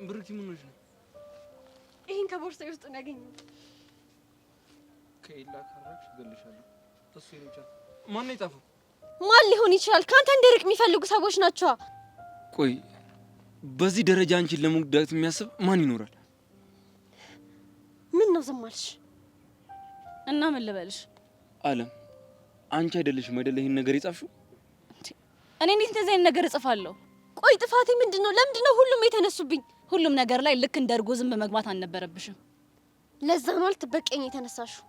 ብሩክቲ ምን ሆነሽ ነው? ይሄን ከቦርሳዬ ውስጥ ነው ያገኘሁት። ከኤላ ካራክሽ ገልሻለሁ። እሱ ይልቻል። ማን ነው የጻፈው? ማን ሊሆን ይችላል? ካንተ እንድርቅ የሚፈልጉ ሰዎች ናቸው። ቆይ በዚህ ደረጃ አንቺን ለመጉዳት የሚያስብ ማን ይኖራል? ምን ነው ዝም አልሽ? እና ምን ልበልሽ? አለም አንቺ አይደለሽም አይደለ ይሄን ነገር የጻፍሽው? እኔ እንዴት እንደዚህ አይነት ነገር እጽፋለሁ? ቆይ ጥፋቴ ምንድነው? ለምንድነው ሁሉም የተነሱብኝ? ሁሉም ነገር ላይ ልክ እንደ እርጎ ዝም በመግባት አልነበረብሽም። ለዛ ነው አልትበቀኝ የተነሳሽው።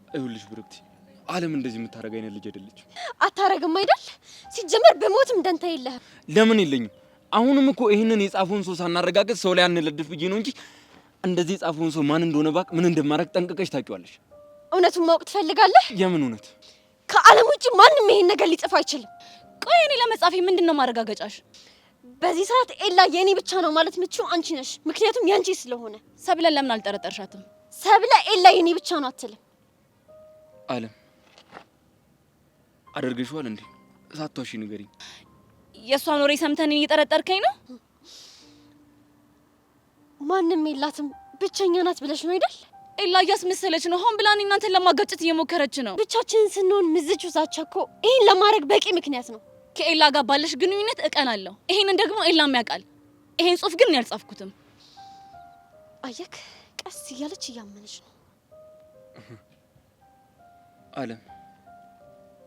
ይኸውልሽ ብሩክቲ አለም እንደዚህ የምታረጋ አይነት ልጅ አይደለችም። አታረግም አይደል? ሲጀመር በሞትም ደንታ የለህም። ለምን የለኝም? አሁንም እኮ ይሄንን የጻፈውን ሰው ሳናረጋግጥ ሰው ላይ አንለድፍ ብዬ ነው እንጂ እንደዚህ የጻፈውን ሰው ማን እንደሆነ ባቅ ምን እንደማረግ ጠንቅቀሽ ታውቂዋለሽ። እውነቱን ማወቅ ትፈልጋለህ? የምን እውነት? ከአለም ውጪ ማንም ይሄን ነገር ሊጽፍ አይችልም። ቆይ እኔ ለመጻፌ ምንድነው ማረጋገጫሽ? በዚህ ሰዓት ኤላ የኔ ብቻ ነው ማለት ምትችው አንቺ ነሽ። ምክንያቱም ያንቺ ስለሆነ። ሰብለ ለምን አልጠረጠርሻትም? ሰብለ ኤላ የኔ ብቻ ነው አትልም። አለም አደርገሽዋል እንዴ? ሳትዋሺ ንገሪኝ። የሷን ወሬ ሰምተን እየጠረጠርከኝ ነው? ማንም የላትም ብቸኛ ናት ብለሽ ነው አይደል? ኤላ እያስመሰለች ነው። ሆን ብላ እናንተን ለማጋጨት እየሞከረች ነው። ብቻችንን ስንሆን ምዝቹ ዛቻ እኮ ይሄን ለማድረግ በቂ ምክንያት ነው። ከኤላ ጋር ባለሽ ግንኙነት እቀናለሁ። ይሄንን ደግሞ ኤላም ያውቃል። ይሄን ጽሁፍ ግን ያልጻፍኩትም። አየክ፣ ቀስ እያለች እያመነች ነው። አለም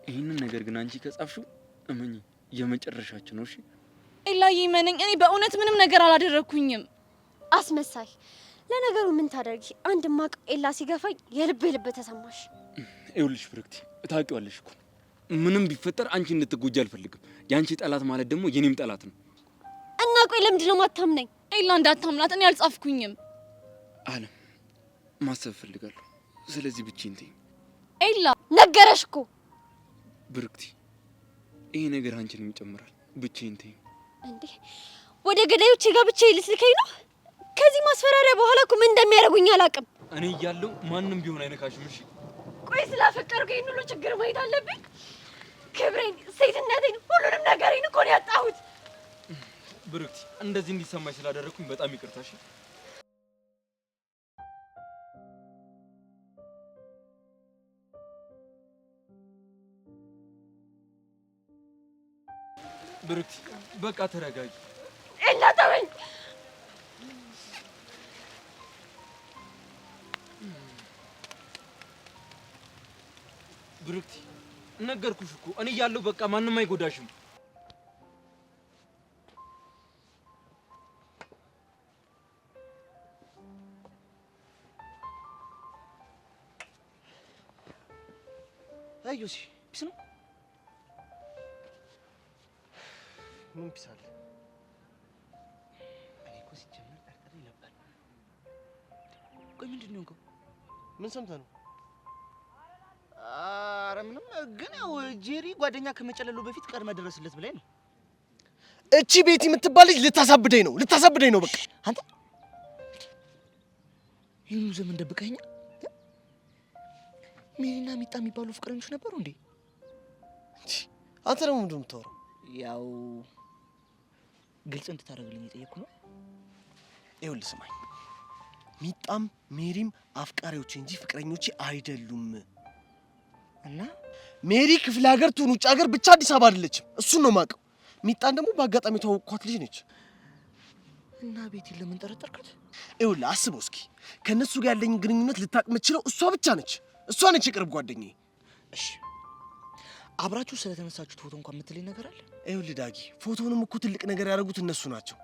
ይሄንን ነገር ግን አንቺ ከጻፍሽው እመኚ የመጨረሻችን ነው። እሺ ኤላዬ ይመነኝ፣ እኔ በእውነት ምንም ነገር አላደረኩኝም። አስመሳይ። ለነገሩ ምን ታደርጊ? አንድ ማቅ ኤላ ሲገፋኝ የልብ ተሰማሽ። ይኸውልሽ ብሩክቲ ታውቂዋለሽ እኮ ምንም ቢፈጠር አንቺ እንድትጎጂ አልፈልግም። ያንቺ ጠላት ማለት ደግሞ የኔም ጠላት ነው። እና ቆይ ለምንድን ነው ማታምነኝ? ኤላ እንዳታምናት፣ እኔ አልጻፍኩኝም። አለም ማሰብ ፈልጋለሁ። ስለዚህ ብቻዬን ተይኝ። ኤላ ነገረሽ እኮ ብሩክቲ፣ ይሄ ነገር አንቺንም ይጨምራል። ብቻዬን ተይኝ። እንዴ ወደ ገዳዮቼ ጋር ብቻዬን ልትልከኝ ነው? ከዚህ ማስፈራሪያ በኋላ እኮ ምን እንደሚያደርጉኝ አላውቅም። እኔ እያለሁ ማንም ቢሆን አይነካሽም። እሺ ቆይ ስላፈቀርኩኝ ሁሉ ችግር ማየት አለብኝ? ክብሬን፣ ሴትነቴን፣ ሁሉንም ነገሬን እኮ ነው ያጣሁት። ብሩክቲ እንደዚህ እንዲሰማኝ ስላደረኩኝ በጣም ይቅርታሽ። ብሩክቲ በቃ ተረጋጊ። ኤላ ተወኝ። ብሩክቲ ነገርኩሽ እኮ እኔ እያለሁ በቃ ማንም አይጎዳሽም። አዩሲ ፒስ ነው። ምን ፒስ አለ? እኔ እኮ ሲጀመር ጠርጥሬ ነበር። ቆይ ምንድን ነው? ምን ሰምተህ ነው? ኧረ ምንም፣ ግን ያው ጄሪ ጓደኛ ከመጨለሉ በፊት ቀድመህ ድረስለት ብለኝ ነው። እቺ ቤቲ የምትባል ልጅ ልታሳብደኝ ነው በቃ። አንተ ይሄን ዘመን ደብቀኸኛ? ሜሪና ሚጣ የሚባሉ ፍቅረኞች ነበሩ እንዴ? አንተ ደግሞ ምንድን ነው የምታወራው? ያው ግልጽ እንድታደርግልኝ የጠየቅኩ ነው። ይኸውልህ ስማኝ፣ ሚጣም ሜሪም አፍቃሪዎቼ እንጂ ፍቅረኞቼ አይደሉም። እና ሜሪ ክፍለ ሀገር ትሁን ውጭ ሀገር ብቻ አዲስ አበባ አይደለችም። እሱን ነው የማውቀው። ሚጣን ደግሞ በአጋጣሚ የተዋወቅኳት ልጅ ነች። እና ቤቲን ለምን ጠረጠርካት? ይኸውልህ አስበው እስኪ፣ ከእነሱ ጋር ያለኝ ግንኙነት ልታቅ የምትችለው እሷ ብቻ ነች። እሷ ነች የቅርብ ጓደኛዬ። እሺ አብራችሁ ስለተነሳችሁት ፎቶ እንኳን የምትለኝ ነገር አለ? ይኸውልህ ዳጊ፣ ፎቶውንም እኮ ትልቅ ነገር ያደረጉት እነሱ ናቸው።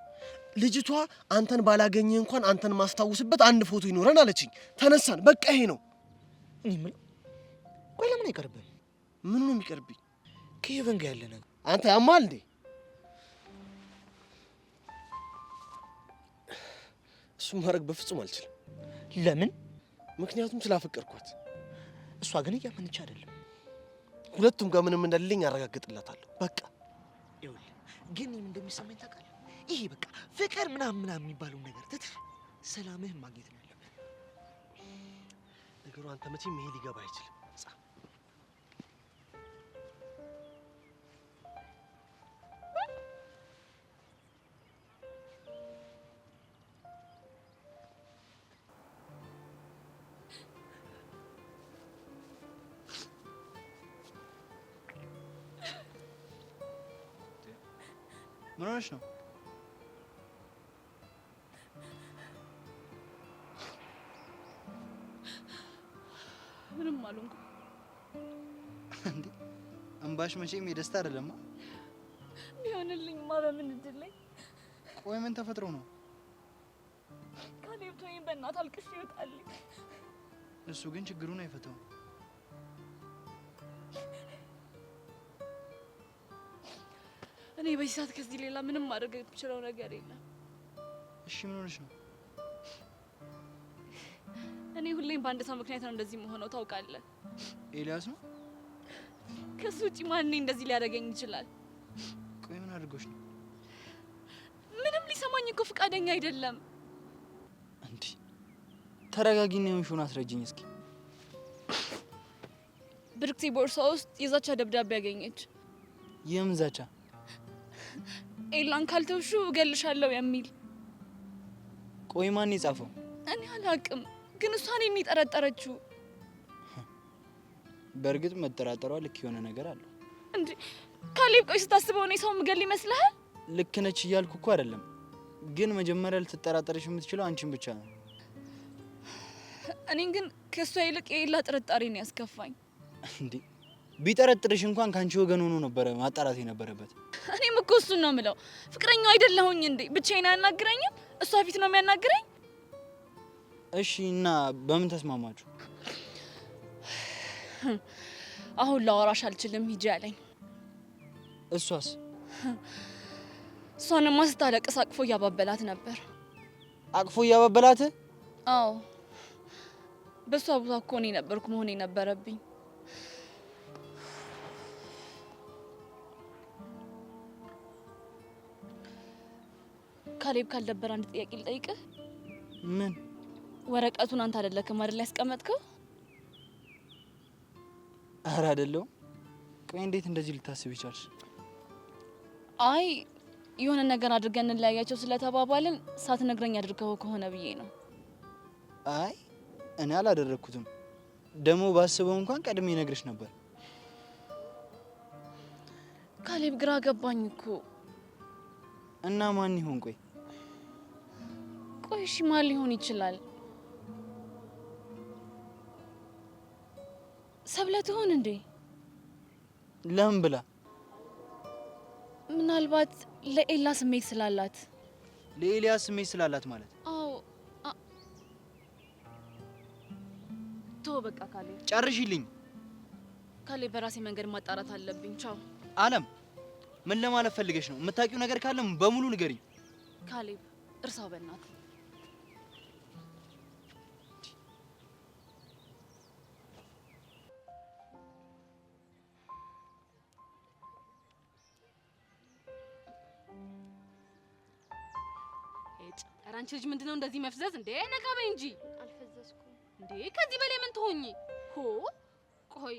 ልጅቷ አንተን ባላገኘህ እንኳን አንተን ማስታወስበት አንድ ፎቶ ይኖረን አለችኝ። ተነሳን፣ በቃ ይሄ ነው። እኔ የምለው ቆይ ለምን አይቀርብም? ምኑ ነው የሚቀርብኝ? ከሄቨን ጋር ያለ ነገር። አንተ ያማል እንዴ? እሱን ማድረግ በፍጹም አልችልም። ለምን? ምክንያቱም ስላፈቀርኳት። እሷ ግን እያመነች አይደለም። ሁለቱም ጋር ምንም እንደሌለኝ አረጋግጥላታለሁ። በቃ ይኸውልህ፣ ግን እኔም እንደሚሰማኝ ታውቃለህ? ይሄ በቃ ፍቅር ምናምን የሚባለው ነገር ትተህ ሰላምህን ማግኘት ነው ያለብህ። ነገሩ አንተ መቼም ይሄ ሊገባ አይችልም። ምን ሆነሽ ነው? ምንም አልሆንኩም። እንዴ እንባሽ መቼም የደስታ አይደለማ። ቢሆንልኝማ በምን እድል ላይ። ቆይ ምን ተፈጥሮ ነው? ካሌብ ተወኝ በእናትህ አልቅሽ ይወጣልኝ። እሱ ግን ችግሩን አይፈታውም። እኔ በዚህ ሰዓት ከዚህ ሌላ ምንም ማድረግ የምችለው ነገር የለም። እሺ ምን ሆነሽ ነው? እኔ ሁሌም በአንድ ሰው ምክንያት ነው እንደዚህ መሆነው ታውቃለህ። ኤልያስ ነው? ከሱ ውጪ ማን እንደዚህ ሊያደርገኝ ይችላል? ቆይ ምን አድርጎሽ ነው? ምንም ሊሰማኝ እኮ ፈቃደኛ አይደለም። እንዴ ተረጋጊና የምሽውን አስረጅኝ እስኪ። ብርክቲ ቦርሳ ውስጥ የዛቻ ደብዳቤ ያገኘች። የምን ዛቻ? ኤላን ካልተውሹ እገልሻለሁ የሚል። ቆይ ማን የጻፈው? እኔ አላውቅም፣ ግን እሷ እኔን የጠረጠረችው። በእርግጥ መጠራጠሯ ልክ የሆነ ነገር አለው። እንዴ ካሌብ፣ ቆይ ስታስበው እኔ ሰው ምገል ይመስልሃል? ልክ ነች እያልኩ እኮ አይደለም፣ ግን መጀመሪያ ልትጠራጠርሽ የምትችለው አንቺን ብቻ ነው። እኔን ግን ከሷ ይልቅ የኤላ ጥርጣሬ ነው ያስከፋኝ። እንዴ ቢጠረጥርሽ እንኳን ካንቺ ወገን ሆኖ ነበረ ማጣራት የነበረበት። እኔም እኮ እሱን ነው የምለው። ፍቅረኛው አይደለሁኝ እንዴ? ብቻዬን አያናግረኝም? እሷ ፊት ነው የሚያናግረኝ? እሺ እና በምን ተስማማችሁ? አሁን ላወራሽ አልችልም ሂጂ አለኝ። እሷስ? እሷንማ ስታለቅስ አቅፎ እያባበላት ነበር። አቅፎ እያባበላት? አዎ፣ በሷ ቦታ እኮ እኔ ነበርኩ መሆን የነበረብኝ። ካሌብ ካልደበር አንድ ጥያቄ ልጠይቅህ። ምን? ወረቀቱን አንተ አይደለክም አይደል ያስቀመጥከው? ኧረ አይደለሁም። ቆይ እንዴት እንደዚህ ልታስብ ይቻልሽ? አይ የሆነ ነገር አድርገን እንለያያቸው ስለተባባልን ሳትነግረኝ አድርገው ከሆነ ብዬ ነው። አይ እኔ አላደረኩትም። ደሞ ባስበው እንኳን ቀድሜ ነግርሽ ነበር። ካሌብ ግራ ገባኝ እኮ። እና ማን ይሆን? ቆይ እሺ ማን ሊሆን ይችላል? ሰብለ ትሆን እንዴ? ለምን ብላ? ምናልባት ለኤላ ስሜት ስላላት። ለኤልያስ ስሜት ስላላት ማለት? አዎ። ቶ በቃ ካሌብ ጨርሽልኝ። ካሌብ በራሴ መንገድ ማጣራት አለብኝ። ቻው። አለም ምን ለማለት ፈልገሽ ነው? የምታውቂው ነገር ካለም በሙሉ ንገሪኝ። ካሌብ እርሳው በእናትህ። አንቺ ልጅ ምንድነው እንደዚህ መፍዘዝ እንዴ? ነቃ በይ እንጂ። አልፈዘዝኩም እንዴ ከዚህ በላይ ምን ትሆኚ? ሆ ቆይ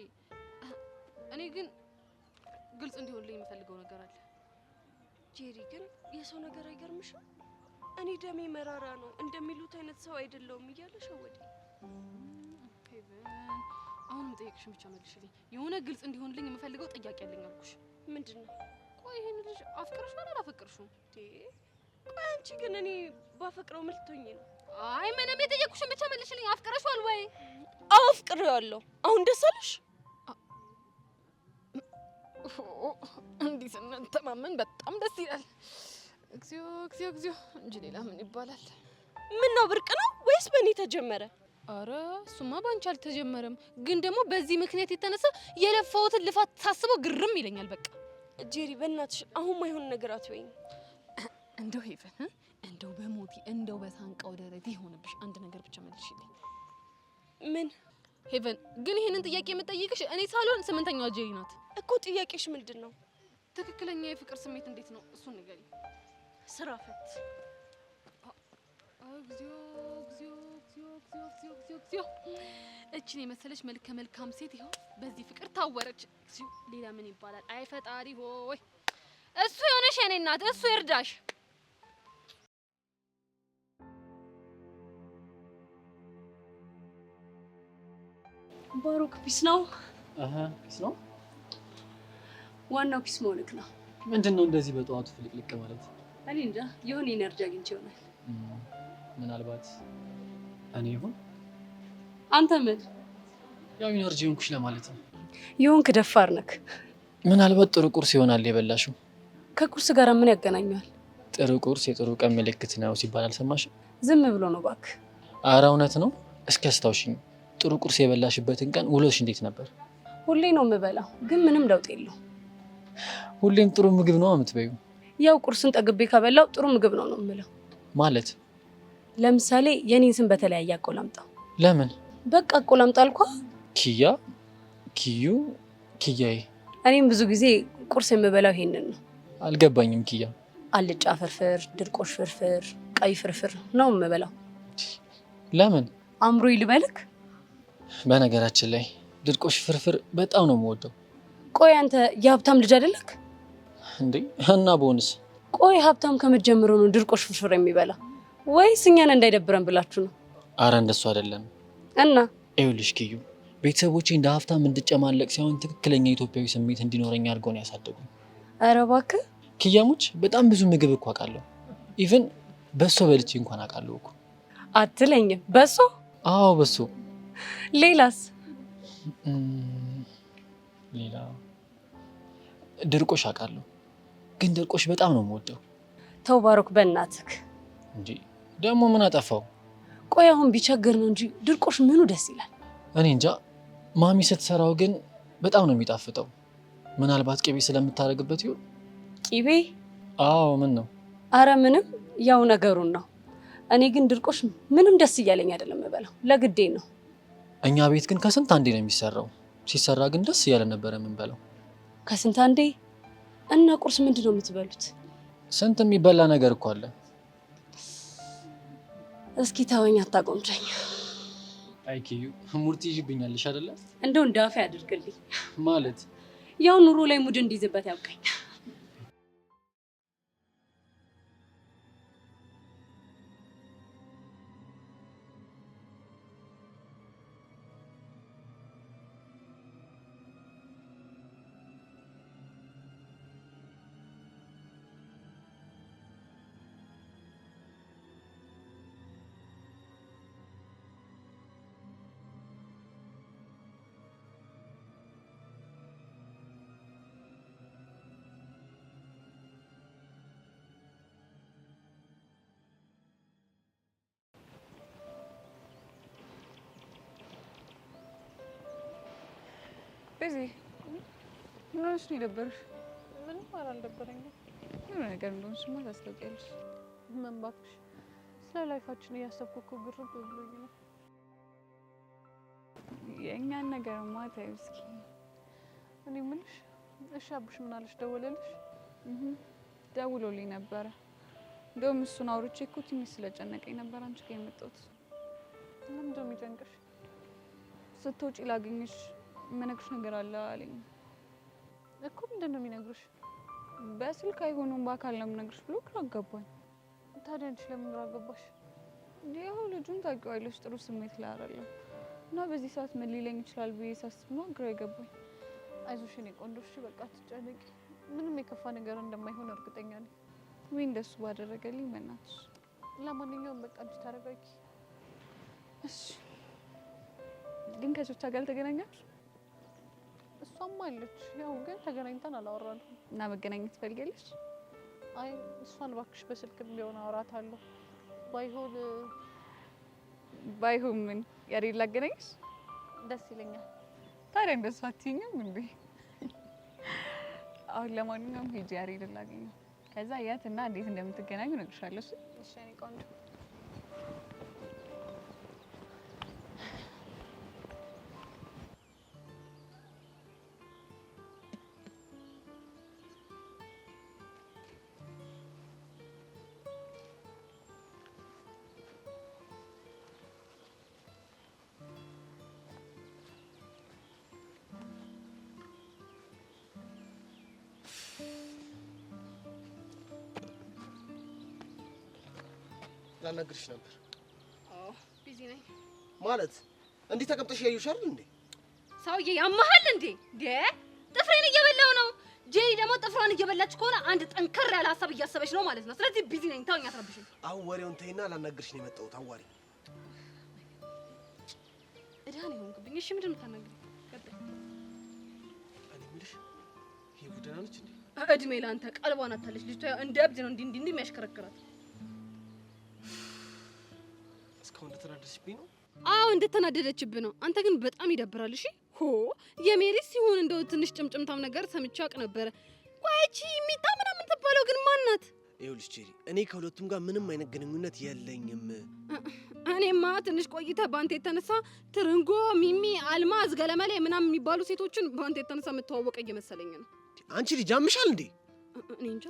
እኔ ግን ግልጽ እንዲሆንልኝ የምፈልገው ነገር አለ። ጄሪ ግን የሰው ነገር አይገርምሽም? እኔ ደሜ መራራ ነው እንደሚሉት አይነት ሰው አይደለሁም እያለ ሸወደ። ሄቨን አሁን የምጠይቅሽን ብቻ መልሽልኝ። የሆነ ግልጽ እንዲሆንልኝ የምፈልገው ጥያቄ አለኝ አልኩሽ። ምንድነው? ቆይ ይሄን ልጅ አፍቅረሽዋል አላፈቅርሽውም? ቆይ አንቺ ግን እኔ ባፈቅረው ምን ልትሆኚ ነው? አይ ምንም የጠየቅኩሽን ብቻ መልሽልኝ። አፍቅረሽዋል ወይ? አዎ አፍቅሬዋለሁ። አሁን ደስ አለሽ? እንዲህ ስንተማመን በጣም ደስ ይላል። እግዚኦ እግዚኦ እግዚኦ እንጂ ሌላ ምን ይባላል? ምን ነው ብርቅ ነው ወይስ በእኔ ተጀመረ? አረ እሱማ ባንቺ አልተጀመረም፣ ግን ደግሞ በዚህ ምክንያት የተነሳ የለፋሁትን ልፋት ሳስበው ግርም ይለኛል። በቃ ጄሪ በእናትሽ አሁን ማይሆን ነገር አትበይኝ። እንደው ሄቨን እንደው በሞቲ እንደው በሳንቃው ደረቴ ይሆንብሽ አንድ ነገር ብቻ መልሽልኝ። ምን? ሄቨን ግን ይሄንን ጥያቄ የምጠይቅሽ እኔ ሳልሆን ስምንተኛዋ ጄሪ ናት እኮ። ጥያቄሽ ምንድነው? ትክክለኛ የፍቅር ስሜት እንዴት ነው? እሱን ንገሪኝ። ስራ ፈት። እግዚኦ እግዚኦ እግዚኦ እግዚኦ እግዚኦ እግዚኦ እቺን የመሰለች መልከ መልካም ሴት ይኸው በዚህ ፍቅር ታወረች። እግዚኦ ሌላ ምን ይባላል? አይ ፈጣሪ ሆይ እሱ የሆነሽ የኔ እናት እሱ ይርዳሽ። ባሩክ ፒስ ነው። ፒስ ነው። ዋናው ፒስ መሆንክ ነው። ምንድነው እንደዚህ በጠዋቱ ፍልቅልቅ ማለት? እኔ እንጃ የሆነ ኢነርጂ አግኝቼ ይሆናል። ምናልባት እኔ ይሁን አንተ ምን ያው ኢነርጂ ሆንኩሽ ለማለት ነው። የሆንክ ደፋር ነክ። ምናልባት ጥሩ ቁርስ ይሆናል የበላሽው። ከቁርስ ጋር ምን ያገናኘዋል? ጥሩ ቁርስ የጥሩ ቀን ምልክት ነው ሲባል አልሰማሽም? ዝም ብሎ ነው እባክህ። ኧረ እውነት ነው። እስኪ አስታውሽኝ፣ ጥሩ ቁርስ የበላሽበትን ቀን ውሎሽ እንዴት ነበር? ሁሌ ነው የምበላው፣ ግን ምንም ለውጥ የለው። ሁሌም ጥሩ ምግብ ነው የምትበይው? ያው ቁርስን ጠግቤ ከበላው ጥሩ ምግብ ነው የምለው። ማለት ለምሳሌ የኔን ስም በተለያየ አቆላምጣው። ለምን? በቃ አቆላምጣ አልኳ። ኪያ፣ ኪዩ፣ ኪያዬ። እኔም ብዙ ጊዜ ቁርስ የምበላው ይሄንን ነው። አልገባኝም ኪያ። አልጫ ፍርፍር፣ ድርቆሽ ፍርፍር፣ ቀይ ፍርፍር ነው የምበላው። ለምን? አምሮ ይልበልክ። በነገራችን ላይ ድርቆሽ ፍርፍር በጣም ነው የምወደው። ቆይ አንተ የሀብታም ልጅ አይደለክ እንዴ? እና ቦንስ? ቆይ ሀብታም ከመጀመሩ ነው ድርቆሽ ፍርፍር የሚበላ ወይስ እኛን እንዳይደብረን ብላችሁ ነው? አረ እንደሱ አይደለም። እና ይኸውልሽ ኪዩ፣ ቤተሰቦቼ እንደ ሀብታም እንድጨማለቅ ሳይሆን ትክክለኛ ኢትዮጵያዊ ስሜት እንዲኖረኝ አድርገው ነው ያሳደጉኝ። ኧረ እባክህ ኪያሙች፣ በጣም ብዙ ምግብ እኮ አውቃለሁ። ኢቭን በሶ በልቼ እንኳን አውቃለሁ እኮ። አትለኝም? በሶ? አዎ በሶ። ሌላስ? ሌላ ድርቆሽ አውቃለሁ፣ ግን ድርቆሽ በጣም ነው የምወደው። ተው ባሮክ በእናትህ። እንጂ ደግሞ ምን አጠፋው? ቆይ አሁን ቢቸግር ነው እንጂ ድርቆሽ ምኑ ደስ ይላል። እኔ እንጃ፣ ማሚ ስትሰራው ግን በጣም ነው የሚጣፍጠው። ምናልባት ቅቤ ስለምታደርግበት ይሁን። ቂቤ? አዎ። ምን ነው? አረ ምንም፣ ያው ነገሩን ነው። እኔ ግን ድርቆሽ ምንም ደስ እያለኝ አይደለም የምበላው፣ ለግዴ ነው። እኛ ቤት ግን ከስንት አንዴ ነው የሚሰራው። ሲሰራ ግን ደስ እያለ ነበረ የምንበላው። ከስንት አንዴ? እና ቁርስ ምንድን ነው የምትበሉት? ስንት የሚበላ ነገር እኮ አለ። እስኪ ተወኝ፣ አታቆምጨኝ። አይ ኪዩ፣ ሙርት ይዥብኛለሽ አይደለ? እንደው እንዳፌ ያድርግልኝ። ማለት ያው ኑሮ ላይ ሙድ እንዲይዝበት ያብቃኝ። በዚህ ምን ሆነሽ ነው የደበረሽ? ምንም አልደበረኝም። የሆነ ነገር እንደሆንሽማ ታስታውቂያለሽ። ምን እባክሽ፣ ስለ ላይፋችን እያሰብኩ እኮ ግርም ብሎኝ ነው። የእኛን ነገርማ ተይው እስኪ። እኔ የምልሽ እሺ፣ አቡሽ ምን አለሽ? ደወለልሽ? ደውሎልኝ ነበረ። እንደውም እሱን አውርቼ እኮ ትንሽ ስለጨነቀኝ ነበር አንቺ ጋር የመጣሁት። ለምንድን ነው የሚጨንቅሽ? ስትወጪ ላገኝሽ የምነግርሽ ነገር አለ አለኝ እኮ። ምንድን ነው የሚነግርሽ? በስልክ አይሆንም በአካል ነው የምነግርሽ ብሎ ግራ አጋባኝ። ታዲያ አንቺ ለምን ግራ አገባሽ? ያው ልጁን ታውቂዋለሽ፣ ጥሩ ስሜት ላይ አይደለም እና በዚህ ሰዓት ምን ሊለኝ ይችላል ብዬ ሳስብ ነው ግራ የገባኝ። አይዞሽ የኔ ቆንጆ፣ እሺ በቃ አትጨነቂ። ምንም የከፋ ነገር እንደማይሆን እርግጠኛ ነኝ። ወይ እንደሱ ባደረገልኝ በእናትሽ። ለማንኛውም በቃ አንቺ ታረጋጊ እሺ። ግን ከቾቻ ጋር አልተገናኛችሁ? እሷም አለች፣ ያው ግን ተገናኝተን አላወራንም። እና መገናኘት ትፈልጊያለሽ? አይ እሷን እባክሽ በስልክም ቢሆን አወራታለሁ። ባይሆን ምን ያሬድ ላገናኝሽ? ደስ ይለኛል። ታዲያ እንደሱ አትይኝም እንዴ? አሁን ለማንኛውም ሂጂ ያሬድን ላገኘው፣ ከዛ የት እና እንዴት እንደምትገናኙ እነግርሻለሁ። እሺ የኔ ቆንጆ። ላናግርሽ ነበር። አዎ ቢዚ ነኝ። ማለት እንዲህ ተቀምጠሽ ያዩሽ አይደል እንዴ? ሰውዬ ያመሃል እንዴ? ጥፍሬን እየበላው ነው። ጄሪ ደግሞ ጥፍሯን እየበላች ከሆነ አንድ ጠንከር ያለ ሀሳብ እያሰበች ነው ማለት ነው። ስለዚህ ቢዚ ነኝ፣ ተውኝ፣ አትረብሽኝ። አሁን ወሬውን ተይና ላናግርሽ ነው የመጣሁት። አዋሪ እዳን ይሆንክብኝ። እሺ ምንድን ነው የምታናግሪኝ? እኔ የምልሽ ይሄ ጉዳይ ነች እንዴ? እድሜ ለአንተ ቀልቧን አታለች ልጅቷ። እንደ እብድ ነው እንዲህ የሚያሽከረክራት። እስካሁን እንደተናደድሽብኝ ነው? አዎ እንደተናደደችብህ ነው። አንተ ግን በጣም ይደብራል። እሺ ሆ የሜሪ ሲሆን እንደው ትንሽ ጭምጭምታም ነገር ሰምቼ አውቅ ነበረ። ቆይቺ ሚጣ ምናምን ትባለው ግን ማን ናት? ይኸውልሽ ጄሪ፣ እኔ ከሁለቱም ጋር ምንም አይነት ግንኙነት የለኝም። እኔማ ትንሽ ቆይተ በአንተ የተነሳ ትርንጎ፣ ሚሚ፣ አልማዝ፣ ገለመሌ ምናምን የሚባሉ ሴቶችን በአንተ የተነሳ የምተዋወቀ እየመሰለኝ ነው። አንቺ ልጅ አምሻል እንዴ? እኔ እንጃ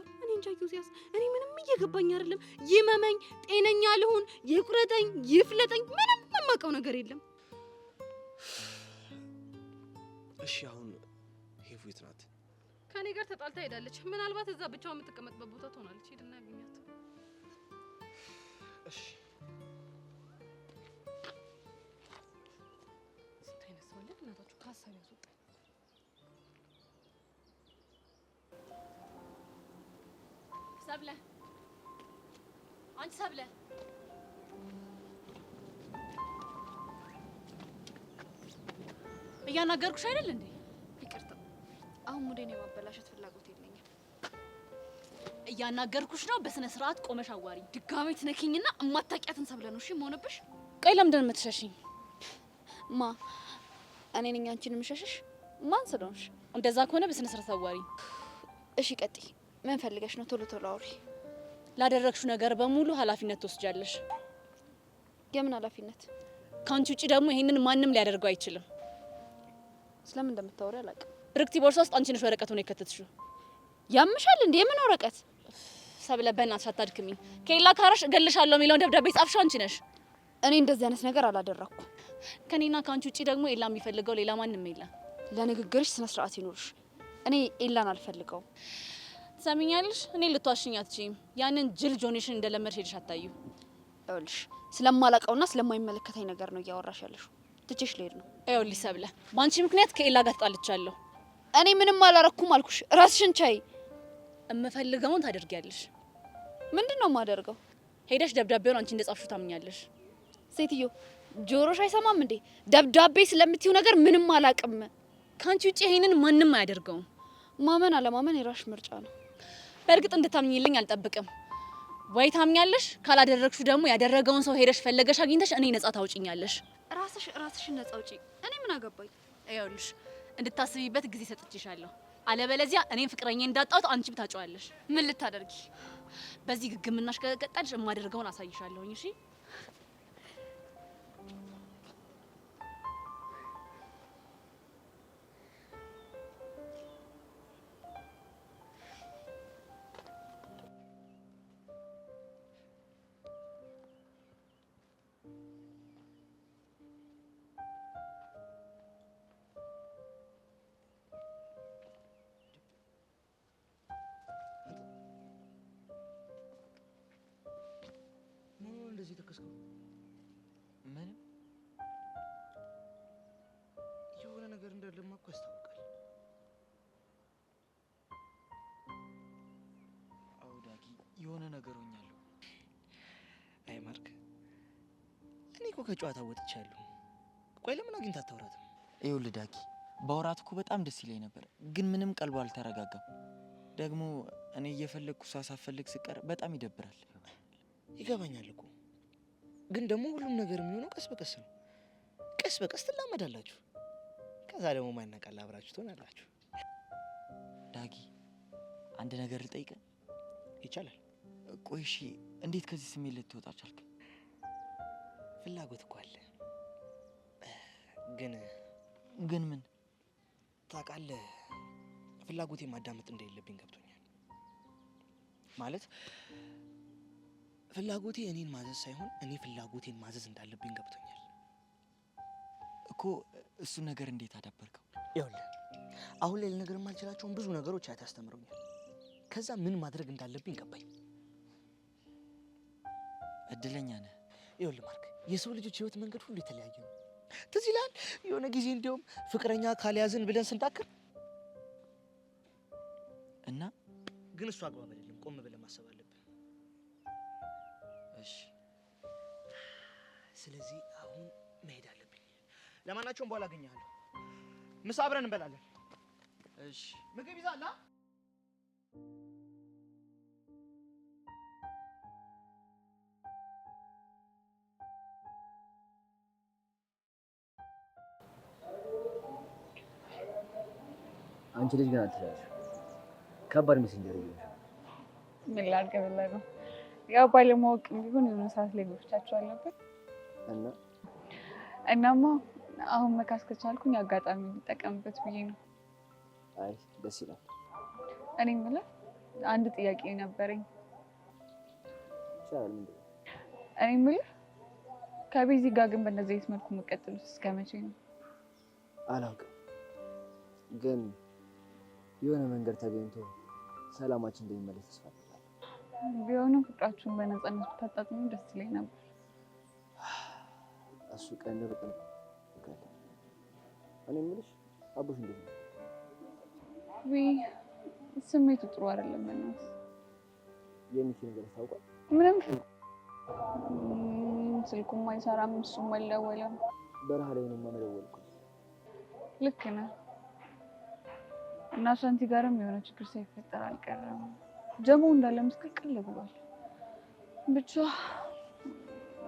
ዩሲያስ፣ እኔ ምንም እየገባኝ አይደለም። ይመመኝ፣ ጤነኛ ልሁን፣ ይቁረጠኝ፣ ይፍለጠኝ፣ ምንም የማውቀው ነገር የለም። እሺ አሁን ሄቭ የት ናት? ከኔ ጋር ተጣልታ ሄዳለች። ምናልባት እዛ ብቻዋን የምትቀመጥበት ቦታ ትሆናለች። ሄድና ያገኛት። እሺ ስንት አይነት ሰው አለ እናታችሁ ከሀሳብ ያስወጣኝ። ሰብለ፣ አንቺ ሰብለ፣ እያናገርኩሽ አይደል እንዴ? ይቅርታ፣ አሁን ሙዴን የማበላሸት ፍላጎት የለኝም። እያናገርኩሽ ነው። በስነ ስርዓት ቆመሽ አዋሪ። ድጋሜ ትነኪኝና እማታውቂያትን ሰብለ ነው እሺ መሆንብሽ። ቆይ ለምንድን ነው የምትሸሽኝ? ማ እኔ ነኝ አንቺን የምሸሽሽ? ማን ስለሆንሽ? እንደዛ ከሆነ በስነ ስርዓት አዋሪ። እሺ ቀጥይ። ምን ፈልገሽ ነው? ቶሎ ቶሎ አውሪ። ላደረግሽው ነገር በሙሉ ኃላፊነት ትወስጃለሽ። የምን ኃላፊነት? ከአንቺ ውጪ ደግሞ ይሄንን ማንም ሊያደርገው አይችልም። ስለምን እንደምታወሪ አላውቅም። ርክቲ ቦርሳ ውስጥ አንቺ ነሽ ወረቀት ሆነ የከተትሽው። ያምሻል እንዴ? የምን ወረቀት? ሰብለ በእናትሽ አታድክሚኝ። ከሌላ ካራሽ እገልሻለሁ የሚለውን ደብዳቤ ጻፍሽው አንቺ ነሽ። እኔ እንደዚህ አይነት ነገር አላደረኩም። ከኔና ከአንቺ ውጪ ደግሞ ኤላ የሚፈልገው ሌላ ማንም የለም። ለንግግርሽ ስነ ስርዓት ይኖርሽ። እኔ ኤላን አልፈልገውም። ትሰሚኛለሽ? እኔ ልትዋሽኝ አትችይም። ያንን ጅል ጆኒሽን እንደለመድሽ ሄድሽ አታዩ። ይኸውልሽ ስለማላውቀውና ስለማይመለከተኝ ነገር ነው እያወራሽ ያለሽው። ትቼሽ ልሄድ ነው። ይኸውልሽ ሰብለ፣ በአንቺ ምክንያት ከኤላ ጋር ተጣልቻለሁ። እኔ ምንም አላረኩም አልኩሽ። ራስሽን ቻይ። እምፈልገውን ታደርጊያለሽ። ምንድን ነው የማደርገው? ሄደሽ ደብዳቤውን አንቺ እንደጻፍሽው ታምኛለሽ። ሴትዮ ጆሮሽ አይሰማም እንዴ? ደብዳቤ ስለምትይው ነገር ምንም አላውቅም። ከአንቺ ውጪ ይሄንን ማንም አያደርገውም። ማመን አለማመን የራስሽ ምርጫ ነው። በእርግጥ እንድታምኝልኝ አልጠብቅም። ወይ ታምኛለሽ፣ ካላደረግሽው ደግሞ ያደረገውን ሰው ሄደሽ ፈለገሽ አግኝተሽ እኔ ነጻ ታውጪኛለሽ። ራስሽን ነጻ አውጪ። እኔ ምን አገባኝ? ይኸውልሽ እንድታስቢበት ጊዜ ሰጥቼሻለሁ። አለበለዚያ እኔም ፍቅረኛ እንዳጣሁት አንቺም ታጫዋለሽ። ምን ልታደርጊ? በዚህ ግግምናሽ ከቀጠልሽ የማደርገውን አሳይሻለሁኝ። እሺ እንደዚህ ተከስከው? ምንም የሆነ ነገር እንዳለማ እኮ ያስታውቃል። አዎ ዳጊ፣ የሆነ ነገር ሆኛለሁ። አይ ማርክ፣ እኔ እኮ ከጨዋታ ወጥቻለሁ። ቆይ ለምን አግኝታ አታወራትም? ይኸውልህ ዳጊ፣ ባወራት እኮ በጣም ደስ ይለኝ ነበር፣ ግን ምንም ቀልቧ አልተረጋጋም። ደግሞ እኔ እየፈለግኩ እሷ ሳትፈልግ ስቀር በጣም ይደብራል። ይገባኛል እኮ ግን ደግሞ ሁሉም ነገር የሚሆነው ቀስ በቀስ ነው። ቀስ በቀስ ትላመዳላችሁ። ከዛ ደግሞ ማይናቃል አብራችሁ ትሆናላችሁ። ዳጊ፣ አንድ ነገር ልጠይቅህ? ይቻላል። ቆይ እሺ፣ እንዴት ከዚህ ስሜት ልትወጣ ቻልክ? ፍላጎት እኮ አለ። ግን ምን ታውቃለህ፣ ፍላጎቴን ማዳመጥ እንደሌለብኝ ገብቶኛል። ማለት ፍላጎቴ እኔን ማዘዝ ሳይሆን እኔ ፍላጎቴን ማዘዝ እንዳለብኝ ገብቶኛል እኮ። እሱ ነገር እንዴት አዳበርከው? ይኸውልህ አሁን ላይ ልነግርህ የማልችላቸውን ብዙ ነገሮች አያት ያስተምሩኛል። ከዛ ምን ማድረግ እንዳለብኝ ገባኝ። እድለኛ ነህ። ይኸውልህ ማርክ፣ የሰው ልጆች ህይወት መንገድ ሁሉ የተለያየ ነው። ትዝ ይልሃል የሆነ ጊዜ እንዲያውም ፍቅረኛ ካልያዝን ብለን ስንታክር ግን እሱ አግባብ አይደለም። ቆም ብለህ ማሰብ አለብህ። እሺ ስለዚህ አሁን መሄድ አለብኝ። ለማናቸውም በኋላ አገኘሃለሁ። ምሳ አብረን እንበላለን። እሺ ምግብ ይዛላ? አንቺ ልጅ ግን አትሻለሽ። ከባድ ሜሴንጀር ይሆናል። ምን ላድርግ ብለህ ነው? ያው ባለማወቅ ቢሆን የሆነ ሰዓት ላይ ጎፍቻቸው አለበት እናማ አሁን መካስ ከቻልኩኝ አጋጣሚ ልጠቀምበት ብዬ ነው። አይ ደስ ይላል። እኔ የምልህ አንድ ጥያቄ ነበረኝ። ይቻላል። ምንድን ነው? እኔ የምልህ ከቤዚ ጋር ግን በእንደዚህ አይነት መልኩ መቀጠሉት እስከ መቼ ነው? አላውቅም፣ ግን የሆነ መንገድ ተገኝቶ ሰላማችን እንደሚመለስ ተስፋ አደርጋለሁ። ቢሆንም ፍቅራችሁን በነፃነት ብታጣጥሙ ደስ ይለኝ ነበር። እሱ ቀን ሩቅ ነው። እኔ የምልሽ አቡሽ እንዴት ነው? ስሜቱ ጥሩ አይደለም። በእናትህ የሚኪ ነገር ታውቋል? ምንም ስልኩም አይሰራም፣ እሱም አልደወለም። በረሃ ላይ ነው የማደወልኩት። ልክ ነህ። እና ሻንቲ ጋርም የሆነ ችግር ሳይፈጠር አልቀረም። ጀሞ እንዳለ ምስቅልቅል ብሏል። ብቻ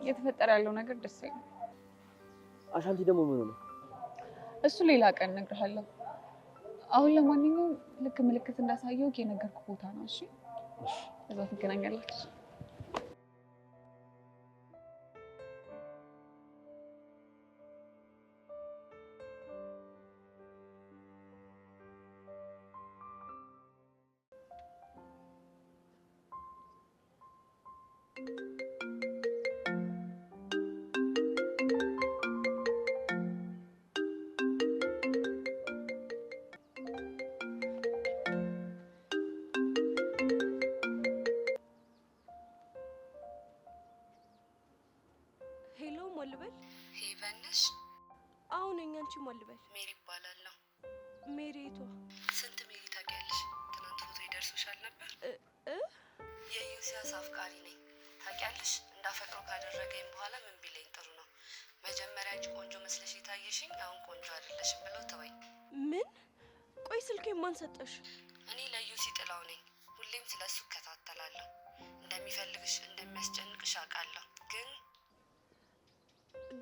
እየተፈጠረ ያለው ነገር ደስ አይልም። አሻንቲ ደግሞ ምን ሆነ? እሱ ሌላ ቀን እነግርሃለሁ። አሁን ለማንኛውም ልክ ምልክት እንዳሳየው የነገርኩህ ቦታ ነው። እሺ እዛ ትገናኛላችሁ። ሄሎ ማልበል ሄቨንሽ? አሁን አንቺ ማልበል? ሜሪ እባላለሁ። ሜሪቷ ስንት ሜሪ ታውቂያለሽ? ትናንት ፎቶ ይደርሶሻል ነበር? የዩሲያስ አፍቃሪ ነኝ። ታውቂያለሽ? እንዳፈቅረው ካደረገኝ በኋላ ምን ቢለኝ ጥሩ ነው? መጀመሪያ አንቺ ቆንጆ መስለሽ የታየሽኝ፣ አሁን ቆንጆ አይደለሽም ብለው ተወኝ። ምን? ቆይ ስልኬን ማን ሰጠሽ? እኔ ለዩሲ ጥላው ነኝ። ሁሌም ስለሱ እከታተላለሁ። እንደሚፈልግሽ እንደሚያስጨንቅሽ አውቃለሁ።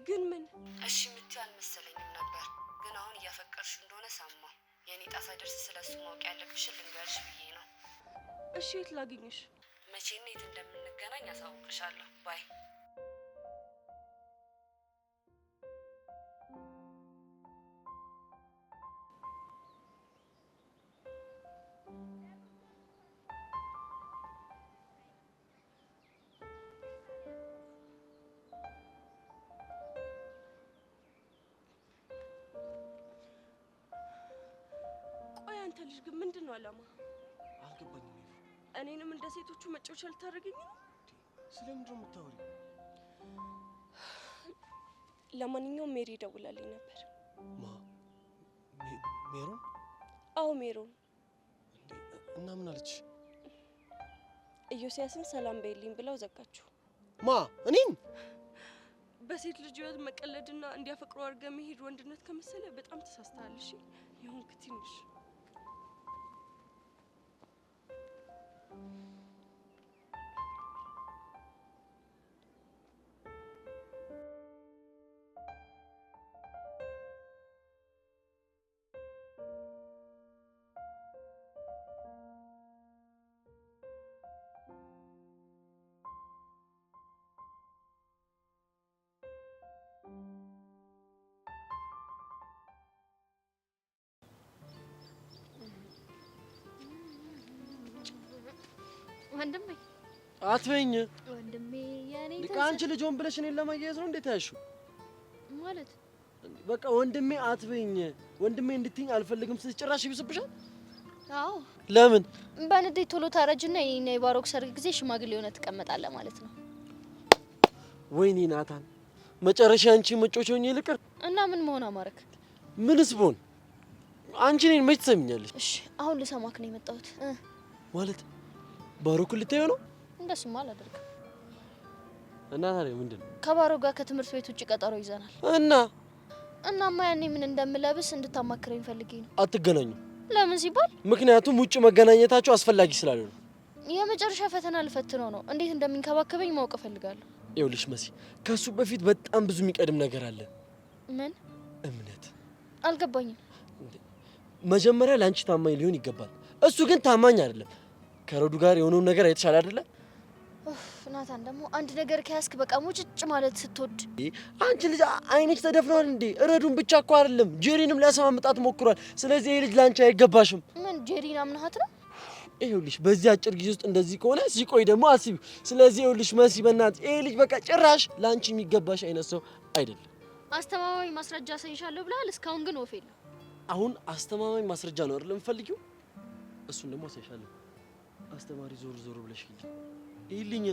ግን ምን? እሺ የምትይው አልመሰለኝም ነበር፣ ግን አሁን እያፈቀርሽ እንደሆነ ሰማሁ። የኔ ጣሳ ደርስ ስለሱ ማወቅ ያለብሽን ልንገርሽ ብዬ ነው። እሺ የት ላግኝሽ? መቼና የት እንደምንገናኝ አሳውቅሻለሁ። ባይ። ቆይ አንተ ልጅ ግን ምንድን ነው አላማ? አልገባኝም። እኔንም እንደ ሴቶቹ መጫወቻ ልታደርገኝ ነው? ስለምንድን ነው የምታወሪው? ለማንኛውም ሜሪ ደውላልኝ ነበር። ሜሮን? አዎ ሜሮን። እና ምን አለች? ኢዮስያስን ሰላም በይልኝ ብለው ዘጋችሁ። እኔን? በሴት ልጅ ህይወት መቀለድና እንዲያፈቅሩ አድርገህ መሄድ ወንድነት ከመሰለ በጣም ተሳስተሃል። እሺ የሆንክ ትንሽ ወንድሜ አትበይኝ። ወንድሜ የኔ አንቺ ልጅ ሆን ብለሽ እኔን ለማያያዝ ነው እንዴት ያልሽው? ማለት በቃ ወንድሜ አትበይኝ። ወንድሜ እንድትይኝ አልፈልግም። ጭራሽ ይብስብሻል። አዎ ለምን? በንዴት ቶሎ ታረጅና የኔ የባሮክ ሰርግ ጊዜ ሽማግሌ ሆነ ትቀመጣለህ ማለት ነው። ወይኔ ናታን፣ መጨረሻ አንቺ መጮች ሆኜ ልቅር እና ምን መሆን አማረክ? ምንስ ብሆን አንቺ እኔን መች ትሰሚኛለሽ? እሺ አሁን ልሰማክ ነው የመጣሁት። ማለት ባሮክን ልታየው ነው? እንደሱማ አላደርግም። እና ታዲያ ምንድን ነው? ከባሮክ ጋር ከትምህርት ቤት ውጭ ቀጠሮ ይዘናል። እናማ ያኔ ምን እንደምለብስ እንድታማክረኝ ፈልጌ ነው። አትገናኙ። ለምን ሲባል? ምክንያቱም ውጭ መገናኘታቸው አስፈላጊ ስላልሆነ። የመጨረሻ ፈተና ልፈትነው ነው። እንዴት እንደሚንከባከበኝ ማወቅ እፈልጋለሁ። ይኸውልሽ መሲ፣ ከሱ በፊት በጣም ብዙ የሚቀድም ነገር አለ። ምን? እምነት። አልገባኝም። መጀመሪያ ለአንቺ ታማኝ ሊሆን ይገባል። እሱ ግን ታማኝ አይደለም። ከረዱ ጋር የሆነውን ነገር አይተሻል አይደለ? ናታን ደግሞ አንድ ነገር ከያዝክ በቃ ሙጭጭ ማለት ስትወድ። አንቺ ልጅ አይንሽ ተደፍኗል እንዴ? ረዱን ብቻ እኮ አይደለም ጄሪንም ሊያሰማምጣት ሞክሯል። ስለዚህ ይሄ ልጅ ላንቺ አይገባሽም። ምን ጄሪን አምናሃት ነው? ይኸውልሽ በዚህ አጭር ጊዜ ውስጥ እንደዚህ ከሆነ ሲቆይ ደግሞ አስቢው። ስለዚህ ይኸውልሽ መሲ በእናትሽ ይሄ ልጅ በቃ ጭራሽ ላንቺ የሚገባሽ አይነት ሰው አይደለም። አስተማማኝ ማስረጃ ሰይሻለሁ ብለሃል። እስካሁን ግን ወፍ የለም። አሁን አስተማማኝ ማስረጃ ነው አይደል የምፈልጊው? እሱን ደግሞ አሳይሻለሁ። አስተማሪ ዞር ዞር ብለሽ ይልኝ።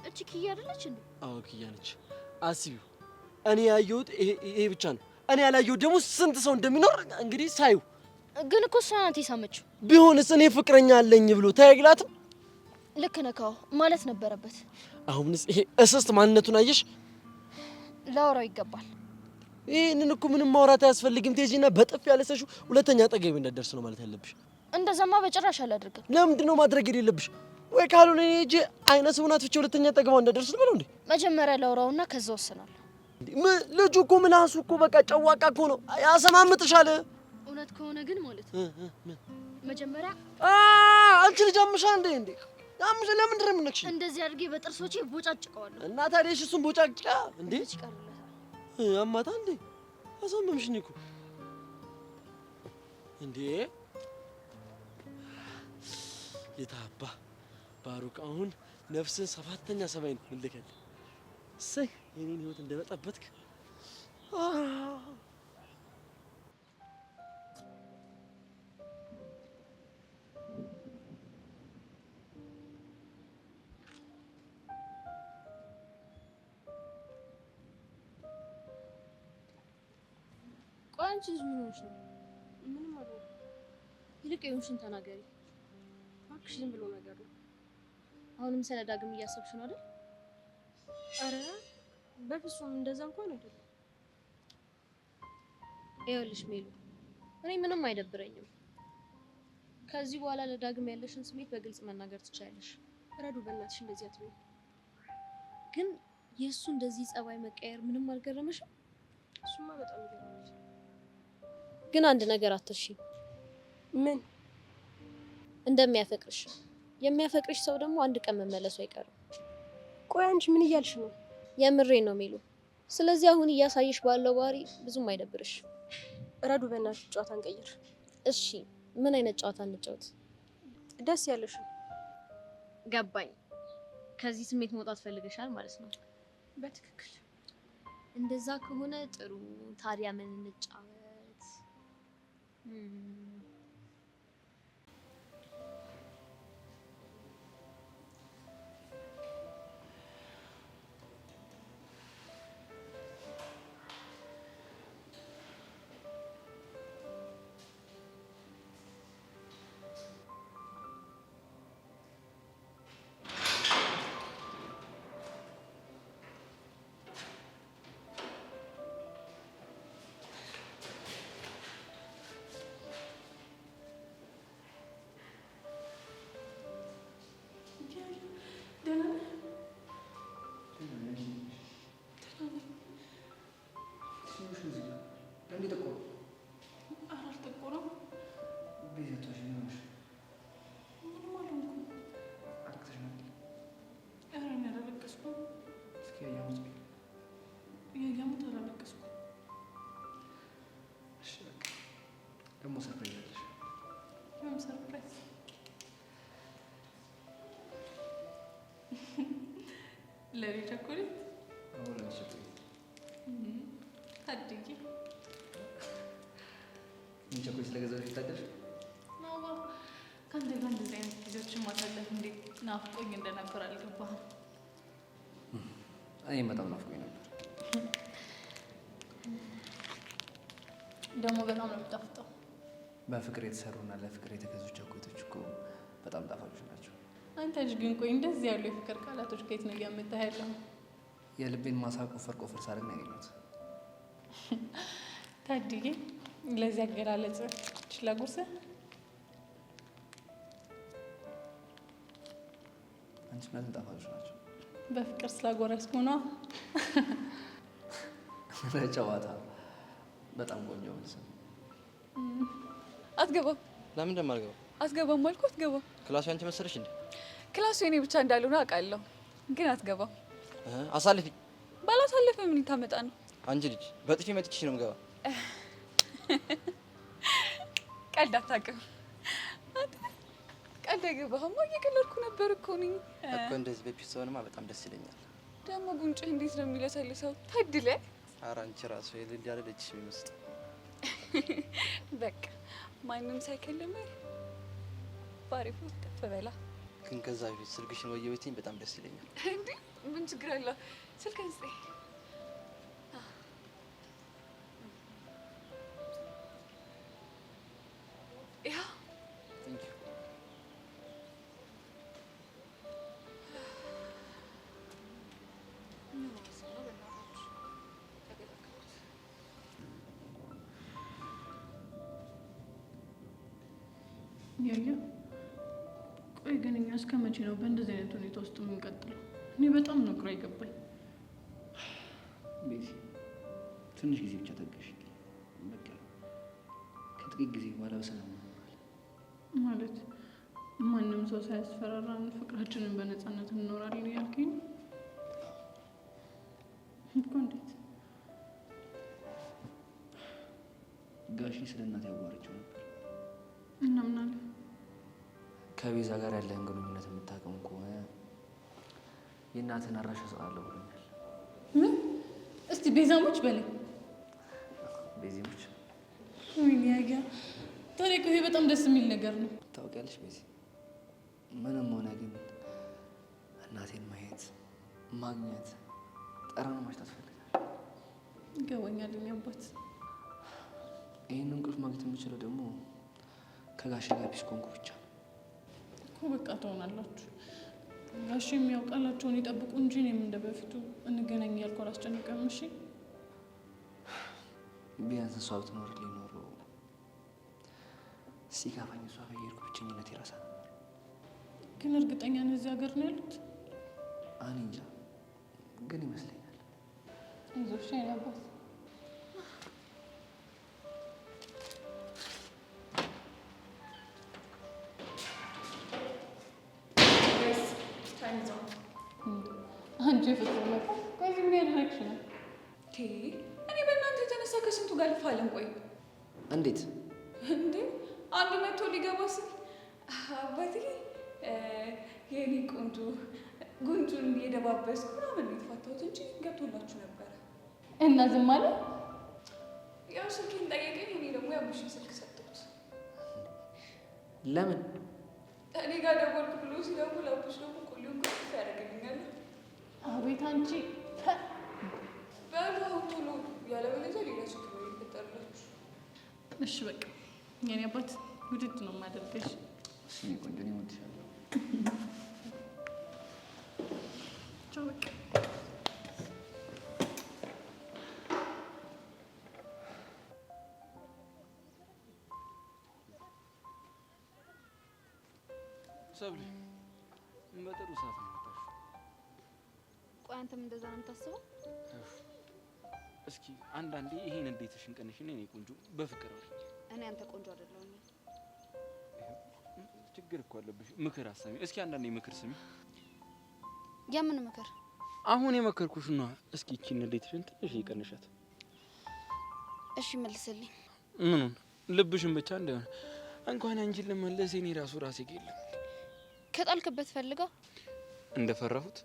እቺ ኪያ አይደለች እንዴ? አዎ ኪያ ነች። አስቢው እኔ ያየሁት ይሄ ብቻ ነው። እኔ ያላየሁት ደግሞ ስንት ሰው እንደሚኖር እንግዲህ ሳዩ። ግን እኮ እሷ ናት የሳመችው። ቢሆንስ እኔ ፍቅረኛ አለኝ ብሎ ታያግላትም? ልክ ነህ ማለት ነበረበት። አሁንስ ይሄ እስስት ማንነቱን አየሽ? ላወራው ይገባል። ይሄንን እኮ ምንም ማውራት አያስፈልግም። ቴጂና በጥፍ ያለሰሹ ሁለተኛ አጠገቤ እንዳትደርስ ነው ማለት ያለብሽ። እንደዛማ በጭራሽ አላደርግም። ለምንድን ነው ማድረግ የሌለብሽ? ወይ ካልሆነ እኔ እጄ አይነ ስውናት ፍቼ ሁለተኛ አጠገቧ እንዳትደርስ ነው እንዴ? መጀመሪያ ላወራውና ከዛ ወስናለሁ። ልጁ እኮ ምላሱ እኮ በቃ ጨዋቃ እኮ ነው፣ ያሰማምጥሻል። እውነት ከሆነ ግን ማለት ነው መጀመሪያ አንቺ ልጅ አምሻ እንዴ አምሽ ለምንድን ነው የምነክሽ? እንደዚህ አድርጌ በጥርሶቼ ቦጫጭቀዋለሁ። እና ታዲያ እሱን ቦጫጭቃ እንዴ ይቀርልታል። አማታ እንዴ አሰማምሽኝ እኮ እንዴ የታባ ባሩክ አሁን ነፍስን ሰባተኛ ሰማይ ነው ልልከል። እሰይ የኔን ህይወት እንደበጠበጥክ። ቆይ አንቺ ልጅ ምን ሆነሽ ነው? ምንም አይደለም። ይልቅ የሆንሽን ተናገሪ። እባክሽ ዝም ብሎ ነገር ነው። አሁንም ስለ ዳግም እያሰብሽ ነው አይደል? አረ በፍጹም እንደዛ እንኳን አይደለም። ይኸውልሽ ሜሉ፣ እኔ ምንም አይደብረኝም። ከዚህ በኋላ ለዳግም ያለሽን ስሜት በግልጽ መናገር ትችያለሽ። ረዱ በእናትሽ እንደዚህ አትበይ። ግን የእሱ እንደዚህ ጸባይ መቀየር ምንም አልገረመሽም? እሱማ በጣም ይገርማል። ግን አንድ ነገር አትርሺ። ምን? እንደሚያፈቅርሽ። የሚያፈቅርሽ ሰው ደግሞ አንድ ቀን መመለሱ አይቀርም። ቆይ አንቺ ምን እያልሽ ነው? የምሬ ነው ሜሉ። ስለዚህ አሁን እያሳየሽ ባለው ባህሪ ብዙም አይደብርሽ። ረዱ በእናትሽ ጨዋታ እንቀይር። እሺ ምን አይነት ጨዋታ እንጫወት? ደስ ያለሽ። ገባኝ። ከዚህ ስሜት መውጣት ፈልገሻል ማለት ነው? በትክክል። እንደዛ ከሆነ ጥሩ። ታዲያ ምን እንጫወት? ደግሞ ሰርፕራይዝ አለሽ። ምን ሰርፕራይዝ? ለኔ ቸኮሌት? አዎ ለኔ ቸኮሌት። ታድጊ ምን ቸኮሌት ስለገዛሽ ይታደርሽ? ናዋ ካንተ ጋር እንደዚህ አይነት ጊዜዎች ጊዜዎችን ማሳለፍ እንዴት ናፍቆኝ እንደነበር አልገባህም። እኔም በጣም ናፍቆኝ ነበር። ደግሞ በጣም ነው የሚጣፍጠው። በፍቅር የተሰሩና ለፍቅር የተገዙ ቸኮሌቶች እኮ በጣም ጣፋጮች ናቸው። አንተ ልጅ ግን ቆይ እንደዚህ ያሉ የፍቅር ቃላቶች ከየት ነው እያመጣህ ያለው? የልቤን ማሳ ቆፈር ሳደርግ ነው ያገኘሁት። ታድዬ ለዚህ አገላለጽ ችላ ጉርስህ አንቺ ምናምን ጣፋጮች ናቸው። በፍቅር ስላጎረስኩ ነው። ለጨዋታ በጣም ቆንጆ መልስ። አትገባም? ለምን እንደማልገባው? አትገባም አልኩ። አትገባም። ክላሱ ያንቺ መሰለሽ እንዴ? ክላሱ የኔ ብቻ እንዳልሆነ አውቃለሁ፣ ግን አትገባም። አሳልፊ። ባላሳልፍ ምን ታመጣ ነው? አንቺ ልጅ በጥፊ መጥቼሽ ነው የምገባ። ቀልድ አታውቅም አንተ። ቀልድ አይገባህማ። እየቀለድኩ ነበር እኮ እኔ እኮ። እንደዚህ በፊት ሰውንማ በጣም ደስ ይለኛል። ደግሞ ጉንጭህ እንዴት ነው የሚለሰልሰው? ታድለ። ኧረ አንቺ ራሱ የልል ያለ ልጅሽ የሚመስጥ። በቃ ማንም ሳይከልምህ ባሪፉ ከፍ በላ። ግን ከዛ በፊት ስልክሽን ወየ ቤትኝ በጣም ደስ ይለኛል። እንዴ ምን ችግር አለ? ስልክህን ስጠኝ። ያ ያያ ቆይ ግን እኛ እስከ መቼ ነው በእንደዚህ አይነት ሁኔታ ውስጥ የምንቀጥለው? እኔ በጣም ነው ግራ ይገባኝ። ቤቲ ትንሽ ጊዜ ብቻ ታገሽ። በቃ ከጥቂት ጊዜ በኋላ በሰላም እንኖራለን። ማለት ማንም ሰው ሳያስፈራራን ፍቅራችንን በነፃነት እንኖራለን ያልከኝ እኮ? እንዴት? ጋሺ ስለ እናት ያዋረችው ነበር እና ምን አለ? ከቤዛ ጋር ያለህን ግንኙነት የምታውቀው ከሆነ የእናትህን አድራሻ እሰጥሃለሁ ብሎኛል። ምን? እስቲ ቤዛሞች በለኝ። ቤዚሞች? ወይኔ ያያ ታሪክ፣ ይሄ በጣም ደስ የሚል ነገር ነው። ታውቂያለሽ ቤዚ፣ ምንም ሆነ ግን እናቴን ማየት፣ ማግኘት፣ ጠረን ማሽታት እፈልጋለሁ። ይገባኛል የኔ አባት። ይህን እንቅልፍ ማግኘት የምችለው ደግሞ ከጋሼ ጋር ፒስ ኮንኩ ብቻ ነው እኮ። በቃ ትሆናላችሁ። ጋሼ የሚያውቃላቸውን ይጠብቁ እንጂ እኔም እንደ በፊቱ እንገናኝ ያልኩ አላስጨንቅም። እሺ ቢያንስ እሷ ብትኖርልኝ ኖሮ ሲከፋኝ እሷ በየሄድኩ ብቸኝነት ይረሳ ነበር። ግን እርግጠኛ ነህ እዚህ ሀገር ነው ያሉት? እኔ እንጃ ግን ይመስለኛል። አይዞሽ የኔ አባት። አንቺ ፍቅር ነው። ቆይ ምን ያደረግሽ ነው? እኔ በእናንተ የተነሳ ከስንቱ ጋር ልፋለን። ቆይ እንዴት እንዴ? አንዱ መጥቶ ሊገባ ስል አባቴ የኔ ቆንጆ ጉንጩን እየደባበስኩ ምናምን የተፋታሁት እንጂ ገብቶላችሁ ነበረ። እና ዝም አለ? ያው ስልኬን ጠየቀኝ። እኔ ደግሞ ያቡሽን ስልክ ሰጠሁት። ለምን? እኔ ጋር ደወልኩ ብሎ ሲደውል አቡሽ ደግሞ ቆሌውን ከፍ ያደርግልኛል። አቤት አንቺ። በሉ አሁን ቶሎ፣ ያለበለዚያ ሌላ ችግር ነው የሚፈጠርላችሁ። እሺ በቃ የኔ አባት ውድድ ነው የማደርገሽ። እሺ ቆንጆ ነው የምትሻለው። ቻው በቃ። ሰብለ በጥሩ ሰዓት ነው የመጣሽው። ቆይ አንተም እንደዛ ነው የምታስበው? እስኪ አንዳንዴ ይሄን እንዴትሽን ቀንሽን የኔ ቆንጆ በፍቅር አውሪ። እኔ አንተ ቆንጆ አይደለሁም። ችግር እኮ አለብሽ። ምክር አሰሚ። እስኪ አንዳንዴ ምክር ስሚ። የምን ምክር? አሁን የመከርኩሽ ነው። እስኪ እቺን እንዴትሽን ትንሽ ይቀንሻት። እሺ መልስልኝ። ምኑን? ልብሽን ብቻ እንዳይሆን እንኳን አንቺን ለመለስ እኔ ራሱ ራሴ የለም። ከጣልክበት ፈልገው እንደፈራሁት።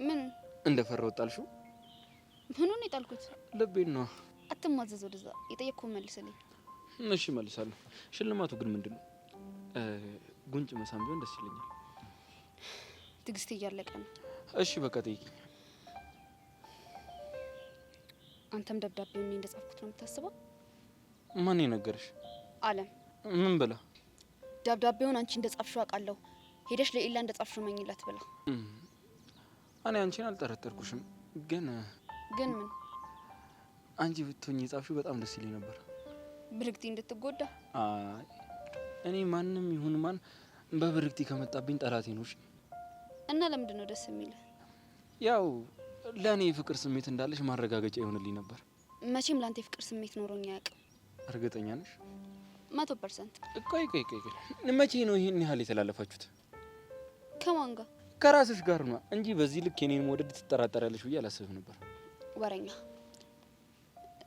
ምን እንደፈራሁት ጣልሽው? ምኑን የጣልኩት? ልቤን ነው። አትማዘዝ። ወደዛ የጠየቅኩህን መልስልኝ። እሺ መልሳለሁ። ሽልማቱ ግን ምንድን ነው? ጉንጭ መሳም ቢሆን ደስ ይለኛል። ትዕግስቴ እያለቀ ነው። እሺ በቃ ጠይቂኝ። አንተም ደብዳቤውን እኔ እንደጻፍኩት ነው የምታስበው? ማን የነገረሽ? አለም። ምን ብላ? ደብዳቤውን አንቺ እንደጻፍሽው አውቃለሁ፣ ሄደሽ ለኢላ እንደጻፍሽው መኝላት ብላ። እኔ አንቺን አልጠረጠርኩሽም፣ ግን ምን? አንቺ ብትሆኚ የጻፍሽው በጣም ደስ ይለኝ ነበር። ብርክቲ እንድትጎዳ? አይ እኔ ማንም ይሁን ማን በብርክቲ ከመጣብኝ ጠላቴ ነው። እሺ። እና ለምንድን ነው ደስ የሚል? ያው ለእኔ የፍቅር ስሜት እንዳለሽ ማረጋገጫ ይሆንልኝ ነበር። መቼም ላንተ የፍቅር ስሜት ኖሮኝ አያውቅም። እርግጠኛ ነሽ? 100%። ቆይ መቼ ነው ይሄን ያህል የተላለፋችሁት? ከማን ጋር? ከራስሽ ጋር ነው እንጂ በዚህ ልክ የኔን መውደድ ትጠራጠሪያለሽ ብዬ አላስብም ነበር። ወረኛ።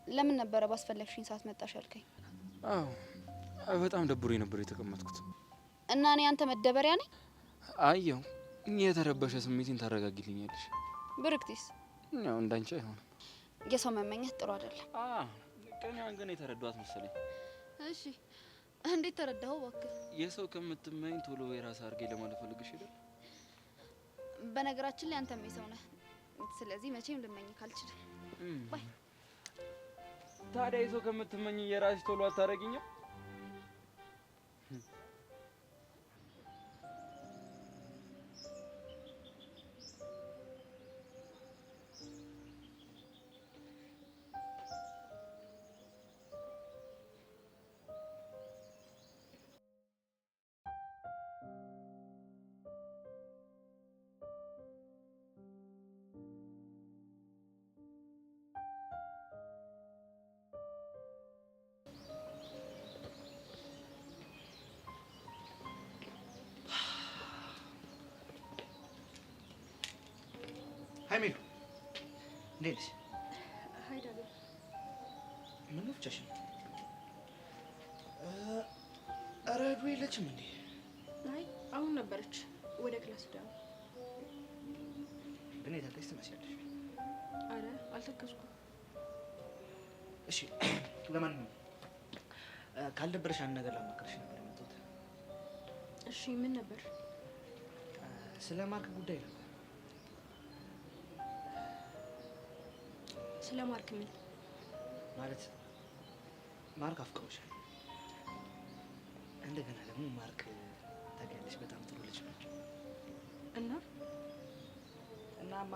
ለምን ነበረ ባስፈለግሽኝ ሰዓት መጣሽ ያልከኝ? አዎ በጣም ደብሮኝ ነበር የተቀመጥኩት። እና እኔ አንተ መደበሪያ ነኝ? አየው የተረበሸ ስሜቴን ታረጋግልኛለሽ። ብርክቲስ? ያው እንዳንቺ አይሆንም። የሰው መመኘት ጥሩ አይደለም። ቀኛን ግን የተረዷት መሰለኝ። እሺ እንዴት ተረዳኸው? እባክህ የሰው ከምትመኝ ቶሎ የራስ አድርጌ ለማለት ፈልግሽ አይደል? በነገራችን ላይ አንተም የሰው ነህ። ስለዚህ መቼም ልመኝ ካልችልም ባይ። ታዲያ የሰው ከምትመኝ የራስሽ ቶሎ አታረጊኝም? ሀይሚሉ እንዴት ነሽ? ሀይ ዳግ። ምን ነው ብቻሽን? ኧረ ዱ የለችም እንዴ? አይ አሁን ነበረች ወደ ክላስ ሄዳ ነው። ግን የታከሽ ትመስያለሽ። አረ አልተከስኩም። እሺ ለማንኛውም ካልደበረሽ አንድ ነገር ላማክርሽ ነበር የመጣሁት። እሺ ምን ነበር? ስለ ማርክ ጉዳይ ነበር። ስለ ማርክ ምን ማለት? ማርክ አፍቅሮሻል። እንደገና ደግሞ ማርክ ታውቂያለሽ በጣም ጥሩ ልጅ ነው። እናማ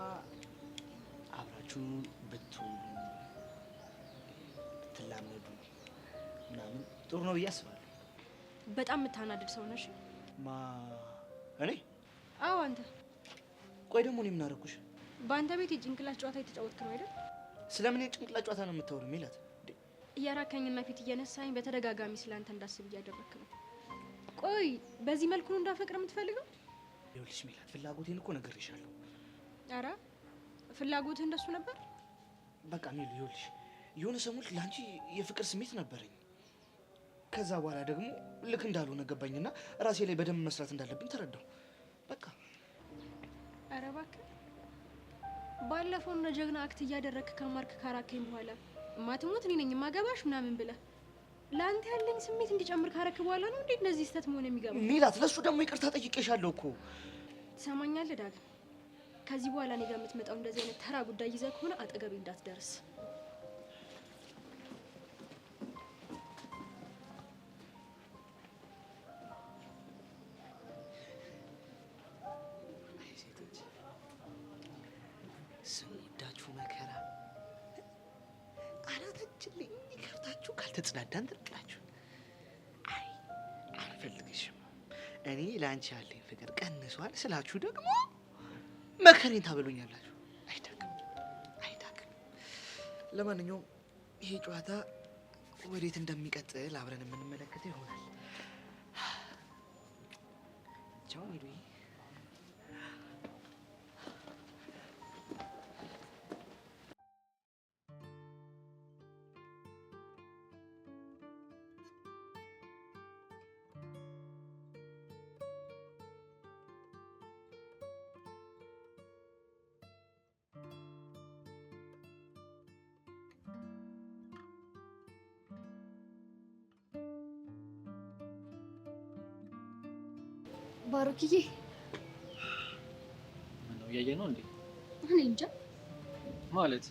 አብራችሁ ብትሆኑ ብትላመዱ ምናምን ጥሩ ነው ብዬ አስባለሁ። በጣም የምታናድድ ሰው ነሽ። እኔ? አዎ አንተ። ቆይ ደግሞ እኔ ምን አደረኩሽ? በአንተ ቤት የጭንቅላት ጨዋታ የተጫወትክ ነው አይደል? ስለምን የጭንቅላት ጨዋታ ነው የምታወሪው ሚላት? እያራከኝና ፊት እየነሳኝ በተደጋጋሚ ስለአንተ እንዳስብ እያደረክ ነው። ቆይ በዚህ መልኩ ነው እንዳፈቅር የምትፈልገው? ይኸውልሽ ሚላት ፍላጎቴን እኮ ነግሬሻለሁ። ኧረ ፍላጎትህ እንደሱ ነበር? በቃ ሚሉ ይኸውልሽ የሆነ ሰሞን ለአንቺ የፍቅር ስሜት ነበረኝ። ከዛ በኋላ ደግሞ ልክ እንዳልሆነ ገባኝና ራሴ ላይ በደንብ መስራት እንዳለብኝ ተረዳሁ። በቃ ኧረ እባክህ ባለፈው እንደ ጀግና አክት እያደረክ ከማርክ ካራከኝ በኋላ ማትሞት እኔ ነኝ ማገባሽ ምናምን ብለህ ለአንተ ያለኝ ስሜት እንዲጨምር ካረክ በኋላ ነው እንዴ እነዚህ ስህተት መሆን የሚገባው? ሚላት ለሱ ደግሞ ይቅርታ ጠይቄሻለሁ እኮ። ትሰማኛለህ ዳግም? ከዚህ በኋላ እኔ ጋር የምትመጣው እንደዚህ አይነት ተራ ጉዳይ ይዘህ ከሆነ አጠገቤ እንዳትደርስ። ስንወዳችሁ መከራ አናታችን ላይ የሚከርታችሁ ካልተጽዳዳን ትርቅላችሁ። አይ አልፈልግሽም፣ እኔ ለአንቺ ያለኝ ፍቅር ቀንሷል ስላችሁ ደግሞ መከሬን ታበሉኛላችሁ። አይዳግም። ለማንኛውም ይሄ ጨዋታ ወዴት እንደሚቀጥል አብረን የምንመለከተው ይሆናል። ቻው ሚሉዬ። ባሩክዬ እያየ ነው እንዴ? እኔ እንጃ ማለት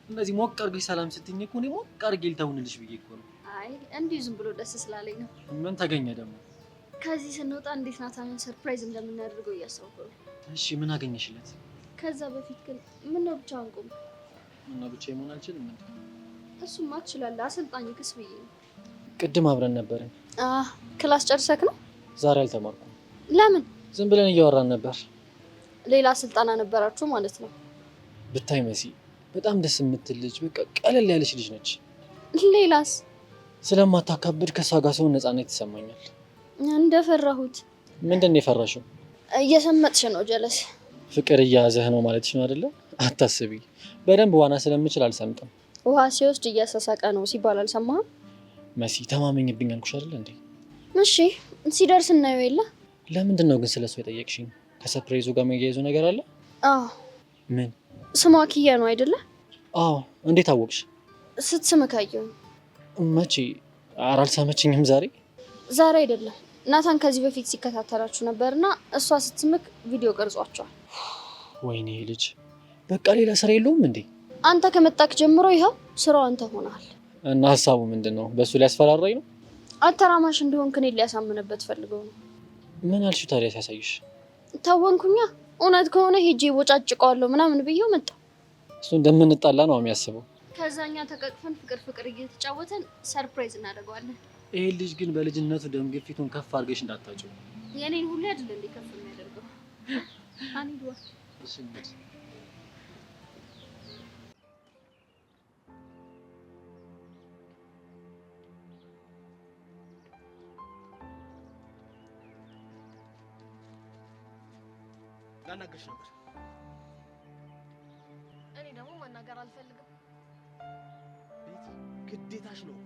እንደዚህ ሞቅ አድርገሽ ሰላም ስትይኝ እኮ እኔ ሞቅ አድርጌ ልተውንልሽ ብዬ እኮ ነው። አይ እንዲሁ ዝም ብሎ ደስ ስላለኝ ነው። ምን ተገኘ ደግሞ? ከዚህ ስንወጣ እንዴት ናታንን ሰርፕራይዝ እንደምናደርገው እያሰብኩ ነው። እሺ ምን አገኘሽለት? ከዛ በፊት ግን ምነው ብቻውን ቆም? እና ብቻዬን መሆን አልችልም እንዴ? እሱማ ትችላለህ፣ አሰልጣኝ ክስ ብዬ ነው። ቅድም አብረን ነበርን። ክላስ ጨርሰክ ነው? ዛሬ አልተማርኩም። ለምን? ዝም ብለን እያወራን ነበር። ሌላ ስልጠና ነበራችሁ ማለት ነው? ብታይ መሲ በጣም ደስ የምትል ልጅ፣ በቃ ቀለል ያለች ልጅ ነች። ሌላስ? ስለማታካብድ ከሷ ጋር ሰውን ነፃነት ይሰማኛል። እንደፈራሁት። ምንድን ነው የፈራሽው? እየሰመጥሽ ነው። ጀለስ ፍቅር እያያዘህ ነው ማለትሽ ነው አይደለ? አታስቢ፣ በደንብ ዋና ስለምችል አልሰምጥም። ውሃ ሲወስድ እያሳሳቀ ነው ሲባል አልሰማህም? መሲ ተማመኝብኝ አልኩሽ አይደል እንዴ? እሺ ሲደርስ እናየው የለ። ለምንድን ነው ግን ስለሱ የጠየቅሽኝ? ከሰርፕራይዙ ጋር የሚያያዙ ነገር አለ? አዎ። ምን? ስሟ ኪያ ነው አይደለ? አዎ። እንዴት አወቅሽ? ስትስምክ አየሁ። መቼ? ኧረ አልሰመችኝም። ዛሬ አይደለም፣ ናታን ከዚህ በፊት ሲከታተላችሁ ነበርና እሷ ስትስምክ ቪዲዮ ቀርጿቸዋል። ወይኔ ልጅ በቃ ሌላ ስራ የለውም እንዴ? አንተ ከመጣክ ጀምሮ ይኸው ስራው አንተ ሆነሃል። እና ሀሳቡ ምንድን ነው? በሱ ሊያስፈራራኝ ነው? አተራማሽ እንደሆንክ እኔን ሊያሳምንበት ፈልገው ነው። ምን አልሽው ታዲያ ሲያሳይሽ? ታወንኩኛ። እውነት ከሆነ ሄጄ ቦጫጭቀዋለሁ ምናምን ብዬው መጣ። እሱ እንደምንጣላ ነው የሚያስበው። ከዛኛ ተቀቅፈን ፍቅር እየተጫወተን ሰርፕራይዝ እናደርገዋለን። ይሄ ልጅ ግን በልጅነቱ ደም ግፊቱን ከፍ አድርገሽ እንዳታጭው። የኔን ሁሉ አይደል እንዴ ከፍ የሚያደርገው? አንዱ እሺ ላናግርሽ ነበር። እኔ ደግሞ ማናገር አልፈልግም። ቤት ግዴታሽ ነው።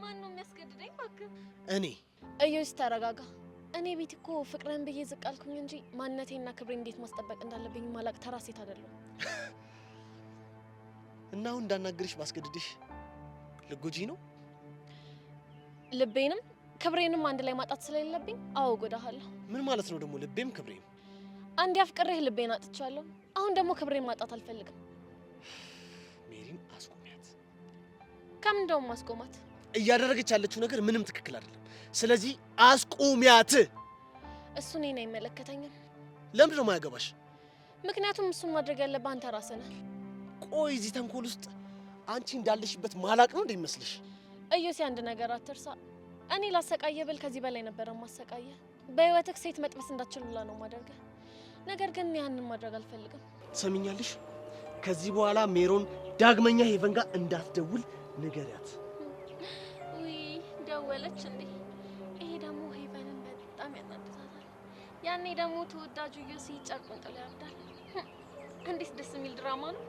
ማን ነው የሚያስገድደኝ? እባክህ እኔ። እዩስ ተረጋጋ። እኔ ቤት እኮ ፍቅርን ብዬ ዝቅ አልኩኝ እንጂ ማንነቴና ክብሬ እንዴት ማስጠበቅ እንዳለብኝ ማላቅ ተራ ሴት አይደለሁም። እና አሁን እንዳናግርሽ ባስገድድሽ ልጎጂ ነው? ልቤንም ክብሬንም አንድ ላይ ማጣት ስለሌለብኝ አዎ ጎዳሃለሁ። ምን ማለት ነው ደግሞ ልቤም ክብሬም? አንድ ያፍቅሬህ ልቤን አጥቻለሁ። አሁን ደግሞ ክብሬን ማጣት አልፈልግም። ሜሪን አስቆሚያት። ከምን እንደውም ማስቆማት? እያደረገች ያለችው ነገር ምንም ትክክል አይደለም። ስለዚህ አስቆሚያት። እሱ እኔን አይመለከተኝም። ለምንድን ነው የማያገባሽ? ምክንያቱም እሱን ማድረግ ያለብህ አንተ ራስህ ነህ። ቆይ እዚህ ተንኮል ውስጥ አንቺ እንዳለሽበት ማላቅ ነው እንደሚመስልሽ? እዩሲ አንድ ነገር አትርሳ። እኔ ላሰቃየ ብል ከዚህ በላይ ነበር ማሰቃየ። በህይወትህ ሴት መጥበስ እንዳትችሉላ ነው ማደርገህ። ነገር ግን ያንን ማድረግ አልፈልግም። ሰሚኛለሽ? ከዚህ በኋላ ሜሮን ዳግመኛ ሄቨን ጋር እንዳትደውል ንገሪያት። ውይ ደወለች እንዴ? ይሄ ደግሞ ሄቨንን በጣም ያናድዳታል። ያኔ ደግሞ ተወዳጁ ዩሲ ጨርቁን ጥሎ ያብዳል። እንዴት ደስ የሚል ድራማ ነው።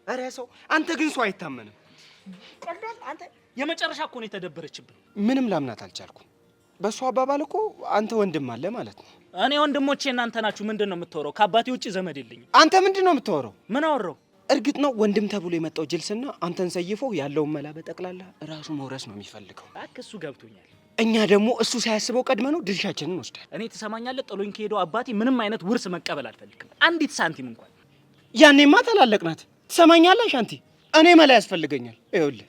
ኧረ ሰው አንተ ግን ሰው አይታመንም። ቀልዳል አንተ። የመጨረሻ እኮ ነው የተደበረችብን። ምንም ላምናት አልቻልኩም። በሷ አባባል እኮ አንተ ወንድም አለ ማለት ነው። እኔ ወንድሞቼ እናንተ ናችሁ። ምንድን ነው የምታወራው? ከአባቴ ውጪ ዘመድ የለኝም። አንተ ምንድን ነው የምታወራው? ምን አወራው? እርግጥ ነው ወንድም ተብሎ የመጣው ጅልስና አንተን ሰይፎ ያለውን መላ በጠቅላላ ራሱ መውረስ ነው የሚፈልገው። እሱ ገብቶኛል። እኛ ደግሞ እሱ ሳያስበው ቀድመ ነው ድርሻችንን ወስዳል። እኔ ትሰማኛለህ? ጥሎኝ ከሄደው አባቴ ምንም አይነት ውርስ መቀበል አልፈልግም። አንዲት ሳንቲም እንኳን። ያኔማ ታላለቅናት። ትሰማኛለህ ሻንቲ? እኔ መላ ያስፈልገኛል። ይኸውልህ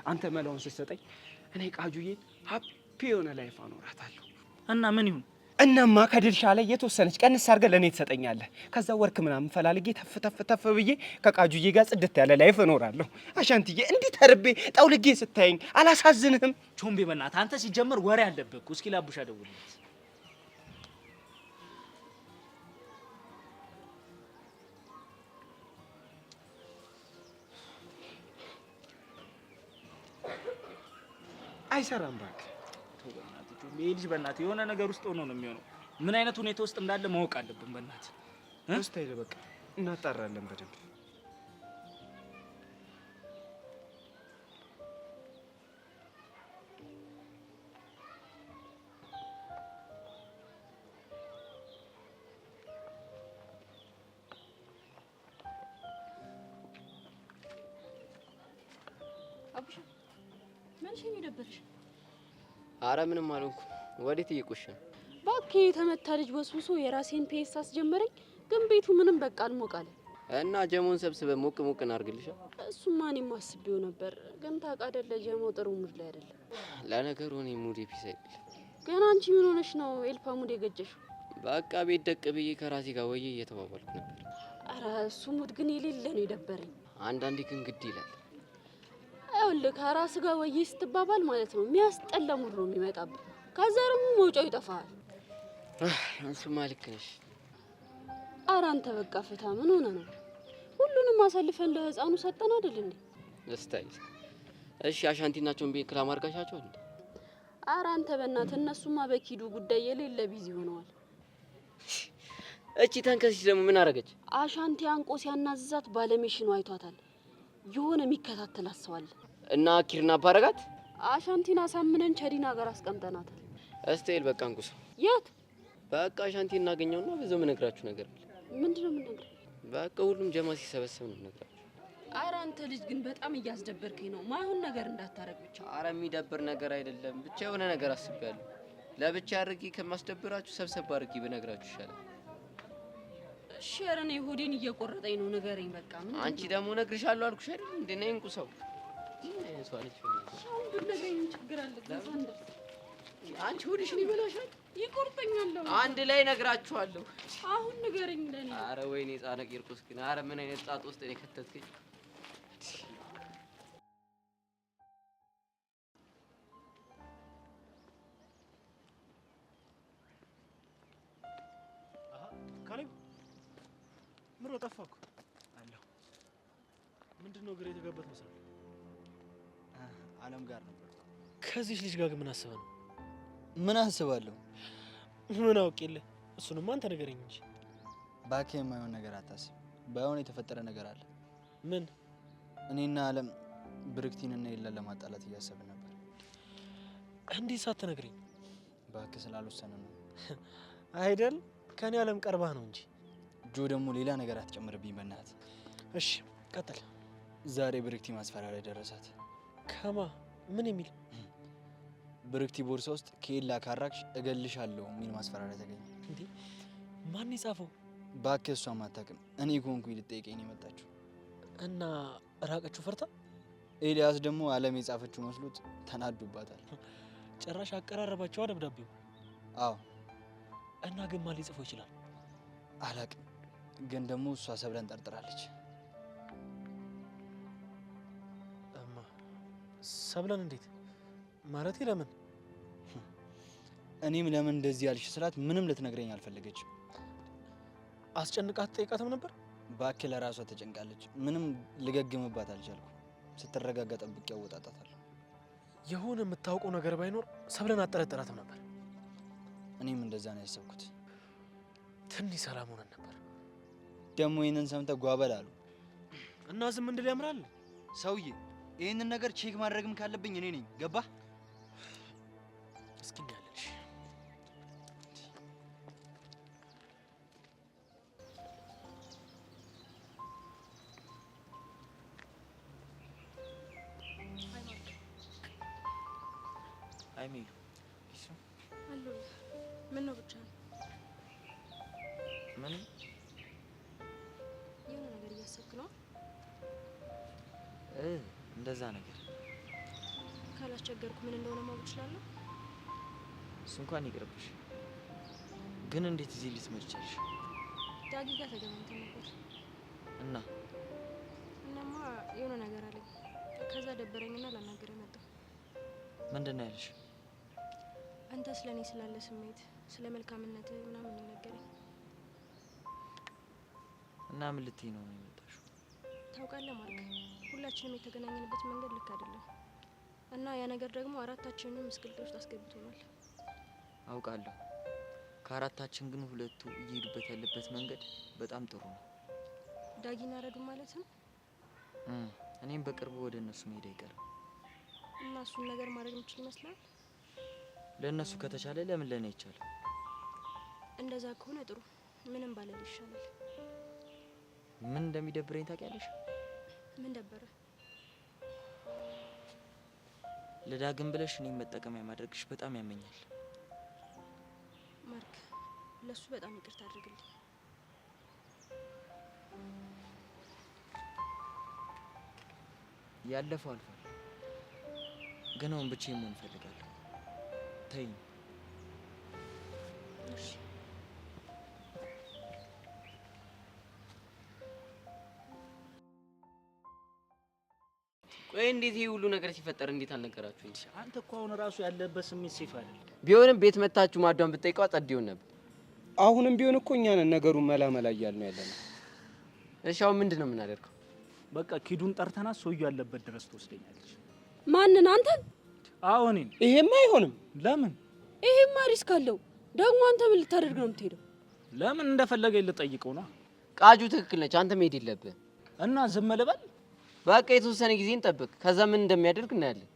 አንተ መላውን ስትሰጠኝ እኔ ቃጁዬ ሀፒ የሆነ ላይፍ አኖራታለሁ። እና ምን ይሁን? እናማ ከድርሻ ላይ የተወሰነች ቀንስ አድርገህ ለእኔ ትሰጠኛለህ። ከዛ ወርክ ምናምን ፈላልጌ ተፍ ብዬ ከቃጁዬ ጋር ጽድት ያለ ላይፍ እኖራለሁ። አሻንትዬ እንዲህ ተርቤ ጠውልጌ ስታየኝ አላሳዝንህም? ቾምቤ በእናትህ አንተ ሲጀምር ወሬ አለብህ እኮ። እስኪ ላቡሻ ደውልለት። አይሰራም እባክህ። ይሄ ልጅ በእናትህ የሆነ ነገር ውስጥ ሆኖ ነው የሚሆነው። ምን አይነት ሁኔታ ውስጥ እንዳለ ማወቅ አለብን። በእናትህ ስታይል በቃ እናጣራለን በደንብ። አንቺ ምን ደበረሽ? አረ ምንም አልሆንኩም። ወዴት እየቆሽ ነው? እባክህ የተመታ ልጅ ወስውሶ የራሴን ፔስ አስጀመረኝ። ግን ቤቱ ምንም በቃ አልሞቃለ እና ጀሞን ሰብስበ ሞቅ ሞቅ እናርግልሻ። እሱማ እኔም አስቤው ነበር፣ ግን ታውቃ አይደለ ጀሞ ጥሩ ሙድ ላይ አይደለም። ለነገሩ እኔ ሙድ ፒስ አይደለም። ግን አንቺ ምን ሆነሽ ነው ኤልፓ ሙድ የገጀሽው? በቃ ቤት ደቅ ብዬ ከራሴ ጋር ወዬ እየተባባልኩ ነበር። አረ እሱ ሙድ ግን የሌለ ነው የደበረኝ። አንዳንዴ ግን ግድ ይላል። ይኸውልህ ከራስ ጋር ወዬ ስትባባል ማለት ነው የሚያስጠላ ሙድ ነው የሚመጣብህ። ከዛ ደግሞ መውጫው ይጠፋል። አንሱማ ልክ ነሽ። አረ አንተ በቃ ፍታ። ምን ሆነ ነው? ሁሉንም አሳልፈን ለህፃኑ ሰጠን አይደል እንዴ? እስታይ እሺ፣ አሻንቲናቸውን ቤት ክላም አርጋሻቸው እንዴ? አረ አንተ በእናትህ እነሱማ በኪዱ ጉዳይ የሌለ ቢዚ ሆነዋል። እቺ ተንከሲስ ደግሞ ምን አረገች? አሻንቲ አንቆ ሲያናዝዛት ባለሜሽኑ አይቷታል። የሆነ የሚከታተላት ሰው አለ እና ኪርና ባረጋት። አሻንቲን አሳምነን ቸዲና ጋር አስቀምጠናታል። እስቴል በቃ እንኩስ። የት? በቃ አሻንቲ እናገኘውና በዛው ምነግራችሁ ነገር አለ። ምንድነው የምነግርህ? በቃ ሁሉም ጀማ ሲሰበሰብ ነው የምነግራችሁ። አረ አንተ ልጅ ግን በጣም እያስደበርከኝ ነው። ማይሆን ነገር እንዳታረግ ብቻ። አረ የሚደብር ነገር አይደለም፣ ብቻ የሆነ ነገር አስቤያለሁ። ለብቻ አድርጊ ከማስደብራችሁ ሰብሰብ አድርጊ ብነግራችሁ ይሻላል። እሺ፣ ኧረ እኔ ሆዴን እየቆረጠኝ ነው። ንገረኝ በቃ። ምን? አንቺ ደግሞ እነግርሻለሁ አልኩሽ አይደል እንዴ? ነይ እንቁ ሰው ሰው አለች። አሁን ብትነግረኝ ምን ችግር አለ? አንቺ ሆድሽን ይበላሻል። ይቆርጠኛል። አንድ ላይ እነግራችኋለሁ። አሁን ንገረኝ ለኔ። አረ ወይኔ ጻነ ቂርቆስ ግን አረ ምን አይነት ጣጥ ውስጥ ነው ከተትከኝ? ካሌብ ምሮ ጠፋኩ አለሁ። ምንድነው ግሬ የተገበት መሰለኝ? አለም ጋር ነበር። ከዚህ ልጅ ጋር ምን አስበህ ነው? ምን አስባለሁ? ምን አውቄልህ? እሱንም አንተ ንገረኝ እንጂ። እባክህ የማይሆን ነገር አታስብ። ባይሆን የተፈጠረ ነገር አለ። ምን? እኔና አለም ብርክቲንና የለን ለማጣላት እያሰብን ነበር። እንዴት ሳትነግረኝ? እባክህ ስላልወሰነ ነው አይደል? ከኔ አለም ቀርባህ ነው እንጂ። ጆ ደግሞ ሌላ ነገር አትጨምርብኝ በእናትህ። እሺ ቀጥል። ዛሬ ብርክቲ ማስፈራሪያ ደረሳት። ከማ? ምን የሚል? ብርክቲ ቦርሳ ውስጥ ከኤላ ካራክሽ እገልሻለሁ የሚል ማስፈራሪያ ተገኘ። እንዴ ማን የጻፈው? እባክህ እሷም አታውቅም። እኔ ኮንኩኝ ልጠይቀኝ ነው የመጣችው። እና ራቀችው ፈርታ? ኤልያስ ደግሞ አለም የጻፈችው መስሎት ተናዱባታል። ጭራሽ አቀራረባቸው ደብዳቤው። አዎ። እና ግን ማን ሊጽፈው ይችላል? አላውቅም። ግን ደግሞ እሷ ሰብለን ጠርጥራለች። እማ ሰብለን እንዴት? ማለቴ ለምን? እኔም ለምን እንደዚህ ያልሽ ስላት ምንም ልትነግረኝ አልፈለገችም። አስጨንቃት ጠይቃትም ነበር። እባክህ ለራሷ ተጨንቃለች። ምንም ልገግምባት አልቻልኩ። ስትረጋጋ ጠብቄ አወጣጣታለሁ። የሆነ የምታውቀው ነገር ባይኖር ሰብለን አጠረጠራትም ነበር። እኔም እንደዛ ነው ያሰብኩት። ትንሽ ሰላም ሆነን ነበር። ደግሞ ይህንን ሰምተህ ጓበል አሉ እና ዝም እንድል ያምራል። ሰውዬ ይህንን ነገር ቼክ ማድረግም ካለብኝ እኔ ነኝ። ገባህ? እስኪ እናያለሽ። አይሚሉ አሎ ምን ነው ብቻ? ምን የሆነ ነገር እያሰብክ ነው? እንደዛ ነገር ካላስቸገርኩ ምን እንደሆነ ማወቅ እችላለሁ? እሱ እንኳን ይቅርብሽ። ግን እንዴት እዚህ ልትመጪ ቻልሽ? ዳጊ ጋር ተገናኝተን ነበር እና እናማ የሆነ ነገር አለኝ። ከዛ ደበረኝና ላናገርህ መጣሁ። ምንድን ነው ያልሽ? አንተ ስለኔ ስላለ ስሜት፣ ስለ መልካምነት ምናምን ነው ነገረኝ። እና ምን ልትይ ነው የመጣሽው? ታውቃለህ ማርክ፣ ሁላችንም የተገናኘንበት መንገድ ልክ አይደለም እና ያ ነገር ደግሞ አራታችንንም ምስቅልቅል ውስጥ አስገብቶናል። አውቃለሁ። ከአራታችን ግን ሁለቱ እየሄዱበት ያለበት መንገድ በጣም ጥሩ ነው። ዳጊና ረዱ ማለት ነው። እኔም በቅርቡ ወደ እነሱ መሄድ አይቀርም። እና እሱን ነገር ማድረግ የምችል ይመስላል? ለእነሱ ከተቻለ ለምን ለእኔ አይቻልም? እንደዛ ከሆነ ጥሩ። ምንም ባለል ይሻላል። ምን እንደሚደብረኝ ታውቂያለሽ? ምን ደበረ? ለዳግም ብለሽ እኔን መጠቀሚያ ማድረግሽ በጣም ያመኛል። ማርክ ለሱ በጣም ይቅርታ አድርግልኝ። ያለፈው አልፏል፣ ግን አሁን ብቻዬን መሆን እፈልጋለሁ። ተይኝ። እሺ ቆይ እንዴት ይሄ ሁሉ ነገር ሲፈጠር እንዴት አልነገራችሁኝ? አንተ እኮ አሁን ራሱ ያለበት ስሜት ሴፍ አይደል? ቢሆንም ቤት መታችሁ ማዷን ብትጠይቀው ጸድዩን ነበር። አሁንም ቢሆን እኮ እኛ ነን ነገሩን መላመላ እያልን ያለነው። እሺ አሁን ምንድን ነው የምናደርገው? በቃ ኪዱን ጠርተናት ሰውዬው ያለበት ድረስ ትወስደኛለች። ማንን? አንተን? አዎ እኔን። ይሄማ አይሆንም። ለምን? ይሄማ ሪስክ አለው። ደግሞ አንተ ምን ልታደርግ ነው የምትሄደው? ለምን እንደፈለገኝ ልጠይቀው ነው። ቃጁ ትክክል ነች። አንተ መሄድ የለብህም። እና ዝም ልበል? በቃ የተወሰነ ጊዜ እንጠብቅ፣ ከዛ ምን እንደሚያደርግ እናያለን።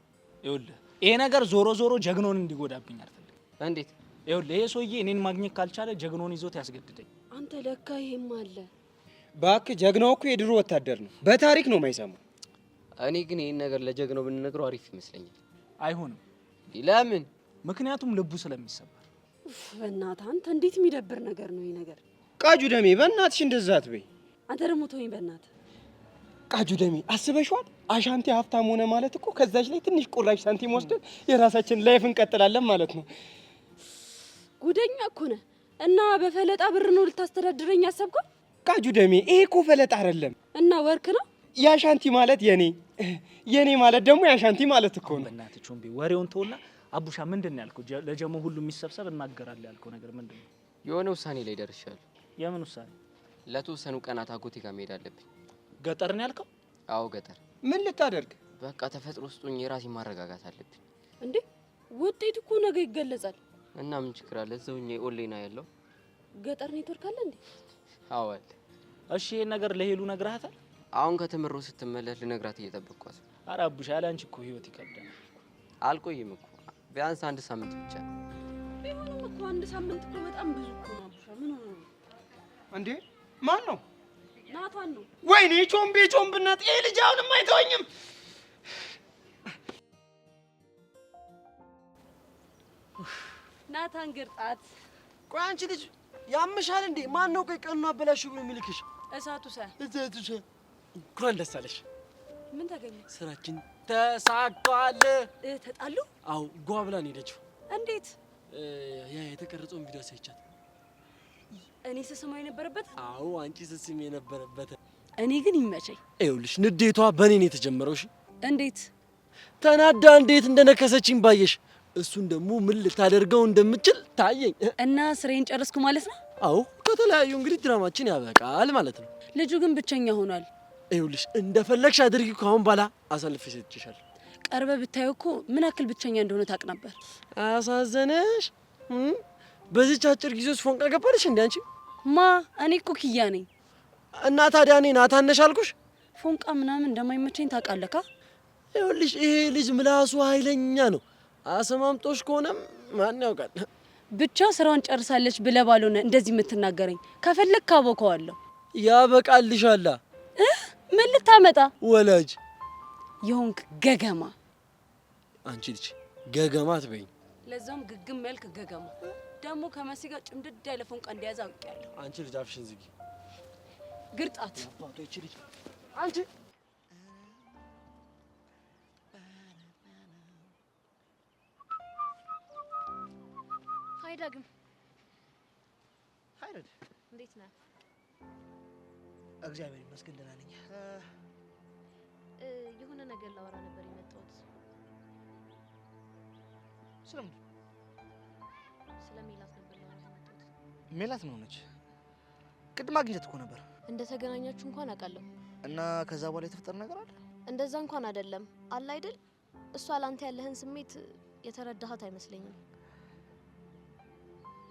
ይኸውልህ ይሄ ነገር ዞሮ ዞሮ ጀግኖን እንዲጎዳብኝ አልፈልግም። እንዴት? ይኸውልህ ይሄ ሰውዬ እኔን ማግኘት ካልቻለ ጀግኖን ይዞት ያስገድደኝ። አንተ ለካ ይሄም አለ። እባክህ ጀግናው እኮ የድሮ ወታደር ነው፣ በታሪክ ነው የማይሰማው። እኔ ግን ይሄን ነገር ለጀግናው ብንነግረው አሪፍ ይመስለኛል። አይሆንም። ለምን? ምክንያቱም ልቡ ስለሚሰበር። በእናትህ አንተ እንዴት የሚደብር ነገር ነው ይሄ ነገር። ቃጁ ደሜ በእናትሽ እንደዛ አትበይ። አንተ ደግሞ ተወኝ በእናትህ። ቃጁ ደሜ አስበሽዋል? አሻንቴ ሀብታም ሆነ ማለት እኮ ከዛች ላይ ትንሽ ቁራሽ ሳንቲም ወስደን የራሳችን ላይፍ እንቀጥላለን ማለት ነው። ጉደኛ እኮ ነህ። እና በፈለጣ ብር ነው ልታስተዳድረኝ ያሰብከው? ቃጁ ደሜ ይሄ እኮ ፈለጣ አይደለም እና ወርክ ነው። ያሻንቲ ማለት የኔ ማለት ደግሞ ያሻንቲ ማለት እኮ ነው። በእናትህ ቾምቤ ወሬውን ተውና፣ አቡሻ ምንድን ነው ያልከው? ለጀሞ ሁሉ የሚሰብሰብ እናገራለሁ ያልከው ነገር ምንድን ነው? የሆነ ውሳኔ ላይ ደርሻለሁ። የምን ውሳኔ? ለተወሰኑ ቀናት አጎቴ ጋር መሄድ አለብኝ። ገጠር ነው ያልከው? አዎ ገጠር። ምን ልታደርግ? በቃ ተፈጥሮ ውስጥ ሆኜ የራሴን ማረጋጋት አለብኝ። እንዴ ውጤት እኮ ነገ ይገለጻል። እና ምን ችግር አለ? እዛው ሆኜ ኦንላይን ያለው ገጠር ኔትወርክ አለ እንዴ? አዎ አለ። እሺ ይሄን ነገር ለሄሉ ነግረሃታል? አሁን ከተመሮ ስትመለስ ልነግራት እየጠበቅኳት። ኧረ አቡሻ ያለ አንቺ እኮ ህይወት ይከብዳል። አልቆይም እኮ ቢያንስ 1 ሳምንት ብቻ። ቢሆንም እኮ 1 ሳምንት እኮ በጣም ብዙ እኮ ነው። አቡሻ ምን ሆነ ነው እንዴ? ማን ነው? ናታን ነው። ወይኔ ቾምብናት ይሄ ልጅ አሁንም አይተወኝም። ናታን ግርጣት። ቆይ አንቺ ልጅ ያምሻል እንዴ? ማን ነው ቆይ ቀኑን አበላሽው ብሎ የሚልክሽ? እሳቱ እንኳን ደስ አለሽ። ምን ተገኘ? ስራችን ተሳክቷል። ተጣሉ? አዎ ጓ ብላን ሄደችው። እንዴት? ያ የተቀረጸውን ቪዲዮ ሳይቻት እኔ ስስማው የነበረበት? አዎ አንቺ ስስም የነበረበት። እኔ ግን ይመቸኝ። ይኸውልሽ ንዴቷ በእኔ ነው የተጀመረው። እሺ እንዴት? ተናዳ እንዴት እንደነከሰችኝ ባየሽ። እሱን ደግሞ ምን ልታደርገው እንደምችል ታየኝ። እና ስራዬን ጨረስኩ ማለት ነው? አዎ ከተለያዩ እንግዲህ ድራማችን ያበቃል ማለት ነው። ልጁ ግን ብቸኛ ሆኗል። ይኸውልሽ እንደፈለግሽ አድርጊ። ከአሁን በኋላ አሳልፌ ሰጥቼሻለሁ። ቀርበ ብታየው እኮ ምን ያክል ብቸኛ እንደሆነ ታውቅ ነበር። አሳዘነሽ? በዚህች አጭር ጊዜ ውስጥ ፎንቃ ገባልሽ እንዴ አንቺ? ማ እኔ እኮ ኪያ ነኝ። እና ታዲያ እኔ ናታን ነሽ አልኩሽ? ፎንቃ ምናምን እንደማይመቸኝ ታውቃለህ። ይኸውልሽ ይሄ ልጅ ምላሱ ኃይለኛ ነው። አሰማምጦሽ ከሆነም ማን ያውቃል። ብቻ ስራውን ጨርሳለች ብለህ ባልሆነ እንደዚህ የምትናገረኝ። ከፈለግ ካቦከዋለሁ። ያበቃልሻላ። ምን ልታመጣ? ወላጅ የሆንክ ገገማ። አንቺ ልጅ ገገማ አትበይኝ። ለዛውም ግግም ያልክ ገገማ። ደግሞ ከመሲ ጋር ጭምድድ ያለ ፎንቃ እንደያዘ አውቄያለሁ። አንቺ ልጅ አፍሽን ዝጊ። ግርጣት አባቶች ልጅ አንቺ ሀይ ዳግም። ሀይ ረድ፣ እንዴት ነህ? እግዚአብሔር ይመስገን ደህና ነኝ። የሆነ ነገር ላወራ ነበር የመጣሁት። ስለምን? ስለ ሜላት ነበር ላወራ የመጣሁት። ሜላት ነው ነች? ቅድም አግኝተት እኮ ነበር። እንደተገናኛችሁ እንኳን አውቃለሁ። እና ከዛ በኋላ የተፈጠረ ነገር አለ? እንደዛ እንኳን አይደለም አለ አይደል? እሷ ላንተ ያለህን ስሜት የተረዳሃት አይመስለኝም።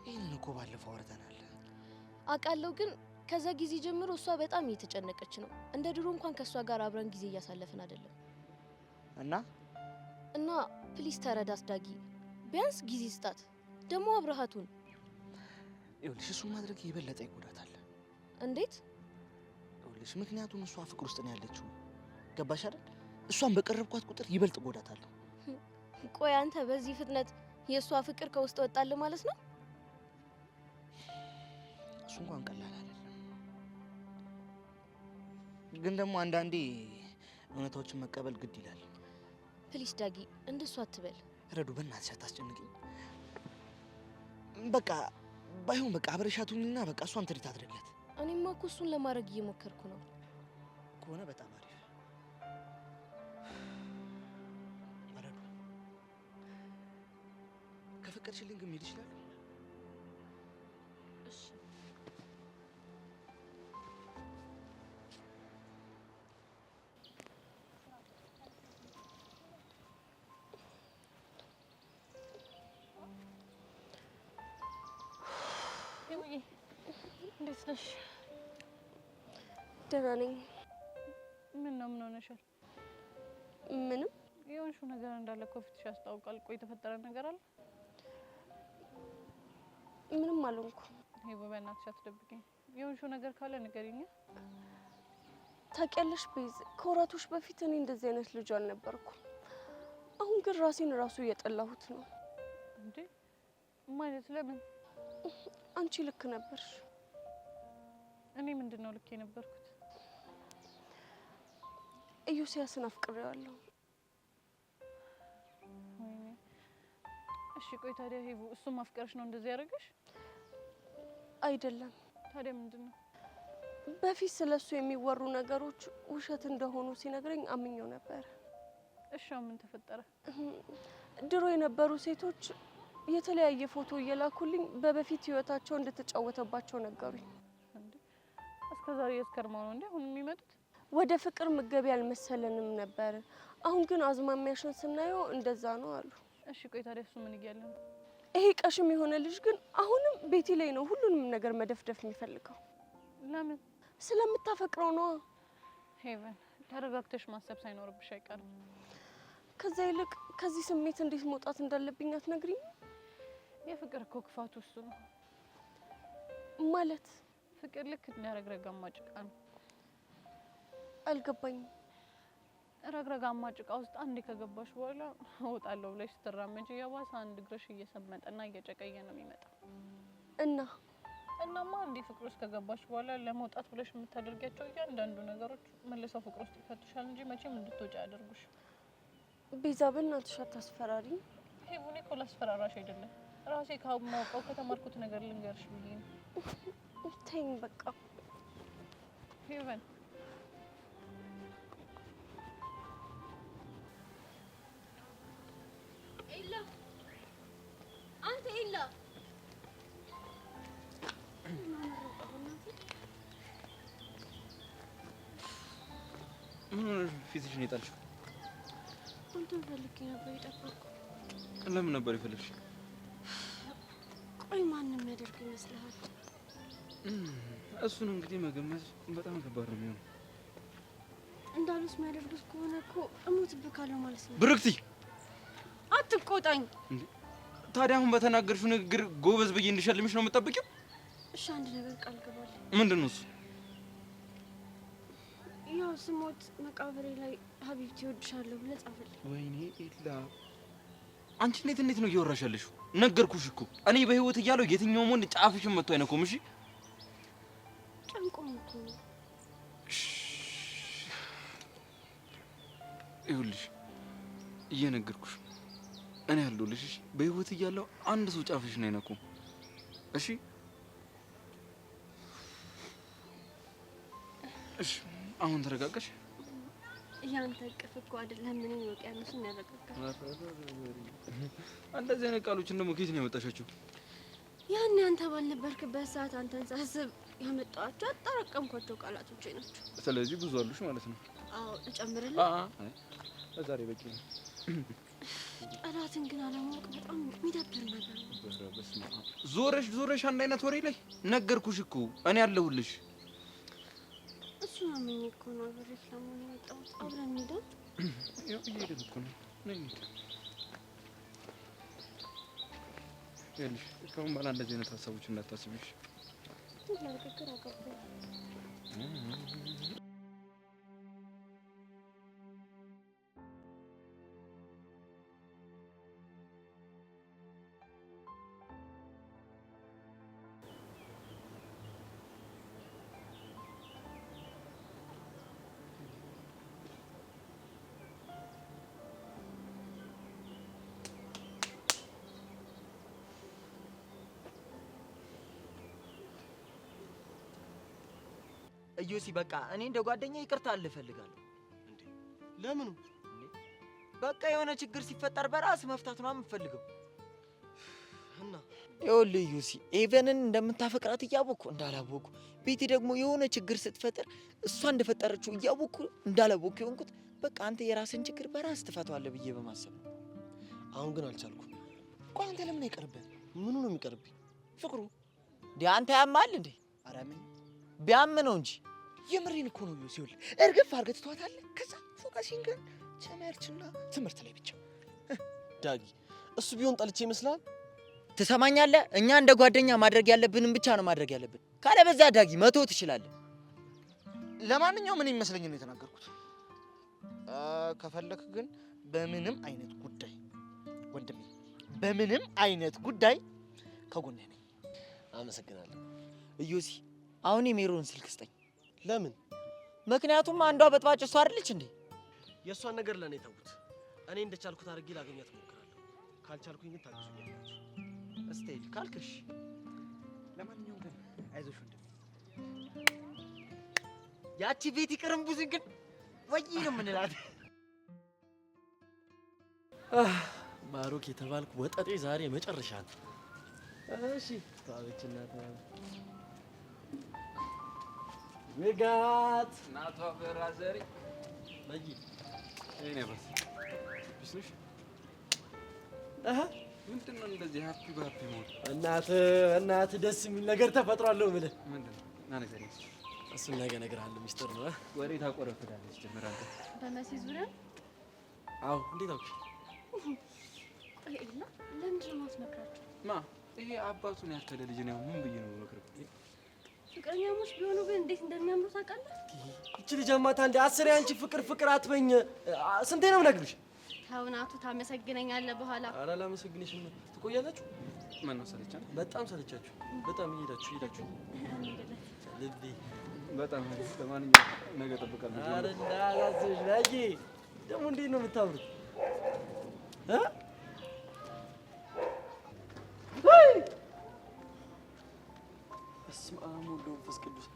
ይህንን እኮ ባለፈው አውርተናል። አውቃለሁ፣ ግን ከዛ ጊዜ ጀምሮ እሷ በጣም እየተጨነቀች ነው። እንደ ድሮ እንኳን ከእሷ ጋር አብረን ጊዜ እያሳለፍን አይደለም። እና ፕሊስ ተረዳት ዳጊ፣ ቢያንስ ጊዜ ስጣት። ደግሞ አብረሃቱን ይኸውልሽ እሱን ማድረግ የበለጠ ይጎዳታል። እንዴት? ይኸውልሽ ምክንያቱም እሷ ፍቅር ውስጥ ነው ያለችው። ገባሽ አይደል? እሷን በቀረብኳት ቁጥር ይበልጥ ጎዳታለሁ። ቆይ አንተ በዚህ ፍጥነት የእሷ ፍቅር ከውስጥ ወጣልህ ማለት ነው? እሱ እንኳን ቀላል አይደለም። ግን ደግሞ አንዳንዴ እውነታዎችን መቀበል ግድ ይላል። ፕሊስ ዳጊ እንደሱ አትበል። ረዱ በእናትሽ አታስጨንቅኝ። በቃ ባይሆን በቃ አብረሻቱኝና በቃ እሷን ትሪት አድርጊያት። እኔማ እኮ እሱን ለማድረግ እየሞከርኩ ነው። ከሆነ በጣም አሪፍ። ረዱ ከፈቀድሽልኝ ግን መሄድ ይችላል? እሺ እንዴት ነሽ? ደህና ነኝ። ምን ሆነሻል? ምንም። የሆንሽው ነገር እንዳለ እኮ ፊትሽ ያስታውቃል። ቆይ የተፈጠረ ነገር አለ? ምንም አልሆንኩም። ይሄ በእናትሽ አትደብቂኝ። የሆንሽው ነገር ካለ ንገሪኝ። ታውቂያለሽ ቤዝ፣ ከወራቶች በፊት እኔ እንደዚህ አይነት ልጅ አልነበርኩም። አሁን ግን ራሴን ራሱ እየጠላሁት ነው። እንዴ ማለት ለምን? አንቺ ልክ ነበርሽ። እኔ ምንድነው ልክ የነበርኩት? ኢዮስያስን አፍቅሬዋለሁ። ወይኔ እሺ ቆይ ታዲያ ሄቡ እሱም ማፍቀርሽ ነው እንደዚህ ያደረገሽ? አይደለም። ታዲያ ምንድነው? በፊት ስለሱ የሚወሩ ነገሮች ውሸት እንደሆኑ ሲነግረኝ አምኜው ነበር። እሺ ምን ተፈጠረ? ድሮ የነበሩ ሴቶች የተለያየ ፎቶ እየላኩልኝ በበፊት ህይወታቸው እንድትጫወተባቸው ነገሩኝ። እስከዛሬ እስከርማው ነው እንዴ አሁን የሚመጡት? ወደ ፍቅር ምገቢ አልመሰለንም ነበር። አሁን ግን አዝማሚያሽን ስናየው እንደዛ ነው አሉ። እሺ ቆይ ታዲያ እሱ ምን እያለ ነው? ይሄ ቀሽም የሆነ ልጅ ግን አሁንም ቤቲ ላይ ነው ሁሉንም ነገር መደፍደፍ የሚፈልገው። ለምን? ስለምታፈቅረው ነው። ሄቨን ተረጋግተሽ ማሰብ ሳይኖርብሽ አይቀርም። ከዛ ይልቅ ከዚህ ስሜት እንዴት መውጣት እንዳለብኝ አትነግሪኝ? የፍቅር እኮ ክፋቱ እሱ ነው ማለት። ፍቅር ልክ እንደ ረግረጋማ ጭቃ ነው። አልገባኝም። ረግረጋማ ጭቃ ውስጥ አንዴ ከገባሽ በኋላ እወጣለሁ ብለሽ ስትራመጂ የባሰ አንድ እግርሽ እየሰመጠና እየጨቀየ ነው የሚመጣው። እናማ አንዴ ፍቅር ውስጥ ከገባሽ በኋላ ለመውጣት ብለሽ የምታደርጊያቸው እያንዳንዱ ነገሮች መልሰው ፍቅር ውስጥ ይከቱሻል እንጂ መቼም እንድትወጪ አያደርጉሽ። ቤዛ በእናትሽ አታስፈራሪኝ። ሄቡኔ እኮ ላስፈራራሽ አይደለም ራሴ ከማውቀው ከተማርኩት ነገር ልንገርሽ ብዬ ነው። ተይኝ በቃ ሄቨን። ኤላ አንተ ኤላ ፊትሽን የጣልሽው? አንተን ፈልጌ ነበር የጠበቅኩ። ለምን ነበር የፈለግሽ? ቆይ ማንም የሚያደርግ ይመስልሃል? እሱን እንግዲህ መገመት በጣም ከባድ ነው የሚሆነው። እንዳሉት የሚያደርጉት ከሆነ እኮ እሞትብካለሁ ማለት ነው። ብርክቲ አትቆጣኝ። ታዲያ አሁን በተናገርሽው ንግግር ጎበዝ ብዬ እንድሸልምሽ ነው የምትጠብቂው? እሺ አንድ ነገር ቃል ገባል። ምንድን ነው እሱ? ያው ስሞት መቃብሬ ላይ ሀቢብቲ እወድሻለሁ ብለህ ጻፈልኝ። ወይኔ ኤላ አንቺ እንዴት ነው እያወራሽ ያለሽው? ነገርኩሽ እኮ እኔ በህይወት እያለሁ የትኛውም ወንድ ጫፍሽን መጥቶ አይነኩም። እሺ ጨንቆኝ እኮ ነው። ይኸውልሽ እየነገርኩሽ እኔ ያለሁልሽ። እሺ በህይወት እያለሁ አንድ ሰው ጫፍሽን አይነኩም። እሺ እሺ አሁን ተረጋጋሽ? ያንተ እቅፍ እኮ አይደለም ምን ውቅያኖስን ያረጋጋል። እንደዚህ አይነት ቃሎችን ደግሞ ከየት ነው ያመጣሻቸው? ያን አንተ ባልነበርክበት ሰዓት አንተን ሳስብ ያመጣኋቸው አጠራቀምኳቸው ቃላቶች ናቸው። ስለዚህ ብዙ አሉሽ ማለት ነው? አዎ እጨምርልህ? አይ ለዛሬ በቂ ነው። ቃላትን ግን አለማወቅ በጣም የሚደብር ነገር ነው። በስመ አብ ዞረሽ አንድ አይነት ወሬ ላይ ነገርኩሽ እኮ እኔ ያለሁልሽ። እሱን አመኘ እኮ ነው አብሬሽ ለመሆን የመጣሁት። አብረን እንሂድ። ያው እየሄድን እኮ ነው። ነይ እንሂድ። ይኸውልሽ ከአሁን በኋላ እንደዚህ አይነት ሀሳቦች እንዳታስቢሽ። ለንግግር አገባኝ። እዩሲ በቃ እኔ እንደ ጓደኛ ይቅርታ ልፈልጋለሁ። እንዴ ለምኑ? በቃ የሆነ ችግር ሲፈጠር በራስ መፍታት ነው የምፈልገው። እና ይኸውልህ እዩሲ ኤቨንን እንደምታፈቅራት እያወቅኩ እንዳላወቅኩ፣ ቤቲ ደግሞ የሆነ ችግር ስትፈጠር እሷ እንደፈጠረችው እያወቅኩ እንዳላወቅኩ የሆንኩት በቃ አንተ የራስን ችግር በራስ ትፈታዋለህ ብዬ በማሰብ ነው። አሁን ግን አልቻልኩም። ቆይ አንተ ለምን አይቀርብህ? ምኑ ነው የሚቀርብኝ? ፍቅሩ እንዴ አንተ ያማል እንዴ? ኧረ ምን ቢያም ነው እንጂ የምሬን እኮ ነው። ሲውል እርግፍ አድርገህ ትተዋታለህ። ከዛ ፎከሲንግ ትምህርትና ትምህርት ላይ ብቻ። ዳጊ እሱ ቢሆን ጠልቼ ይመስላል? ትሰማኛለህ? እኛ እንደ ጓደኛ ማድረግ ያለብንን ብቻ ነው ማድረግ ያለብን። ካለበዛ ዳጊ መቶ ትችላለህ። ለማንኛውም ምን ይመስለኝ ነው የተናገርኩት። ከፈለክ ግን በምንም አይነት ጉዳይ ወንድሜ፣ በምንም አይነት ጉዳይ ከጎኔ ነኝ። አመሰግናለሁ። እዩሲ አሁን የሜሮን ስልክ ስጠኝ። ለምን? ምክንያቱም አንዷ በጥባጭ እሷ አይደለች እንዴ? የእሷን ነገር ለእኔ ተውት። እኔ እንደቻልኩት አድርጌ ላገኛት እሞክራለሁ። ካልቻልኩኝ ግን ታግሱኛላችሁ። እስቴል ካልክሽ። ለማንኛውም ግን አይዞሽ ወንድሜ። ያቺ ቤት ይቅርምቡዝን ግን ወይ ነው የምንላት። ባሮክ የተባልኩ ወጠጤ ዛሬ መጨረሻ ነው። እሺ ታውችና ንጋት እናቷ ብራዘሪ በይ እኔ በስ ቢስነሽ አሃ ምንድን ነው እንደዚህ ሃፒ ባፒ ሞት? እናት ደስ የሚል ነገር ተፈጥሯል ነው የምልህ። ምንድን ነው? ና ነገር እሱን ነገ እነግርሃለሁ። ሚስጥር ነው። ወሬ ታቆረፍዳለች ጀመር አንተ። በመሲ ዙሪያ? አዎ። እንዴት አውቅሽ? እና ለምንድን ነው የማትመክራቸው? ማ ይሄ አባቱን ያከለ ልጅ ነው። ምን ብዬ ነው መክረው? ፍቅረኛሞች ቢሆኑ ግን እንዴት እንደሚያምሩ ታውቃለህ? እቺ ልጅ አማታ እንደ አስሬ አንቺ ፍቅር አትበኝ። ስንቴ ነው የምነግርሽ? ተውናቱ ታመሰግነኛለህ በኋላ። ኧረ አላመሰግንሽም። ትቆያላችሁ? ማን ነው ሰለቻችሁ? በጣም ሰለቻችሁ። በጣም ሄዳችሁ ልቤ በጣም ለማንኛውም ነገ እጠብቃለሁ። ኧረ እንዳላስብሽ ላይ ደግሞ እንዴት ነው የምታምሩት? በስመ አብ ወወልድ ወመንፈስ ቅዱስ።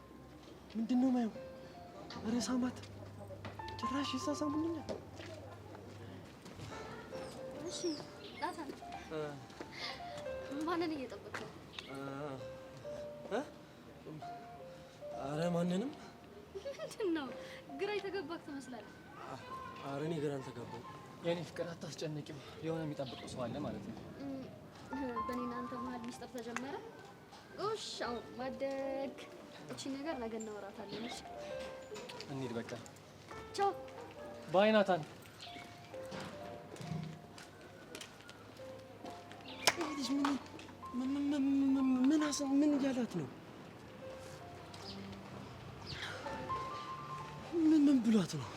ምንድን ነው የማየው? ኧረ ሳማት ጭራሽ ይሳሳሙኛል። እሺ ናታን፣ ማንን እየጠበቅህ ነው? ኧረ ማንንም። ምንድን ነው ግራ የተገባህ ትመስላለህ። ኧረ እኔ ግራ አልተገባሁም። የኔ ፍቅር አታስጨንቂው። የሆነ የሚጠብቀው ሰው አለ ማለት ነው። በእኔና አንተ መሀል ሚስጥር ተጀመረ። እሺ አሁን ማደግ እቺ ነገር ነገ እናወራታለን። እሺ እንሂድ በቃ። ቻው ባይ ናታን። ልጅ ምን እያላት ነው? ምን ብሏት ነው?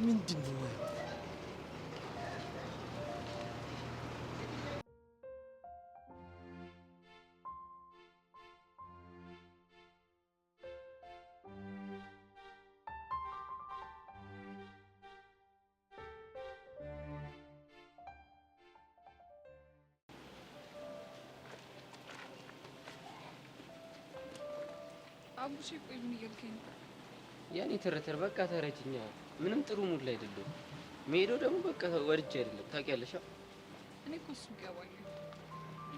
ምንድን ነው? አቡሽ ቆይ ምን እያልከኝ ነው? ያኔ ተረተር በቃ ተረጅኛ። ምንም ጥሩ ሙድ ላይ አይደለም። መሄዶ ደግሞ በቃ ወድጄ አይደለም ታውቂያለሽ። እኔ እኮ እሱ ይገባኝ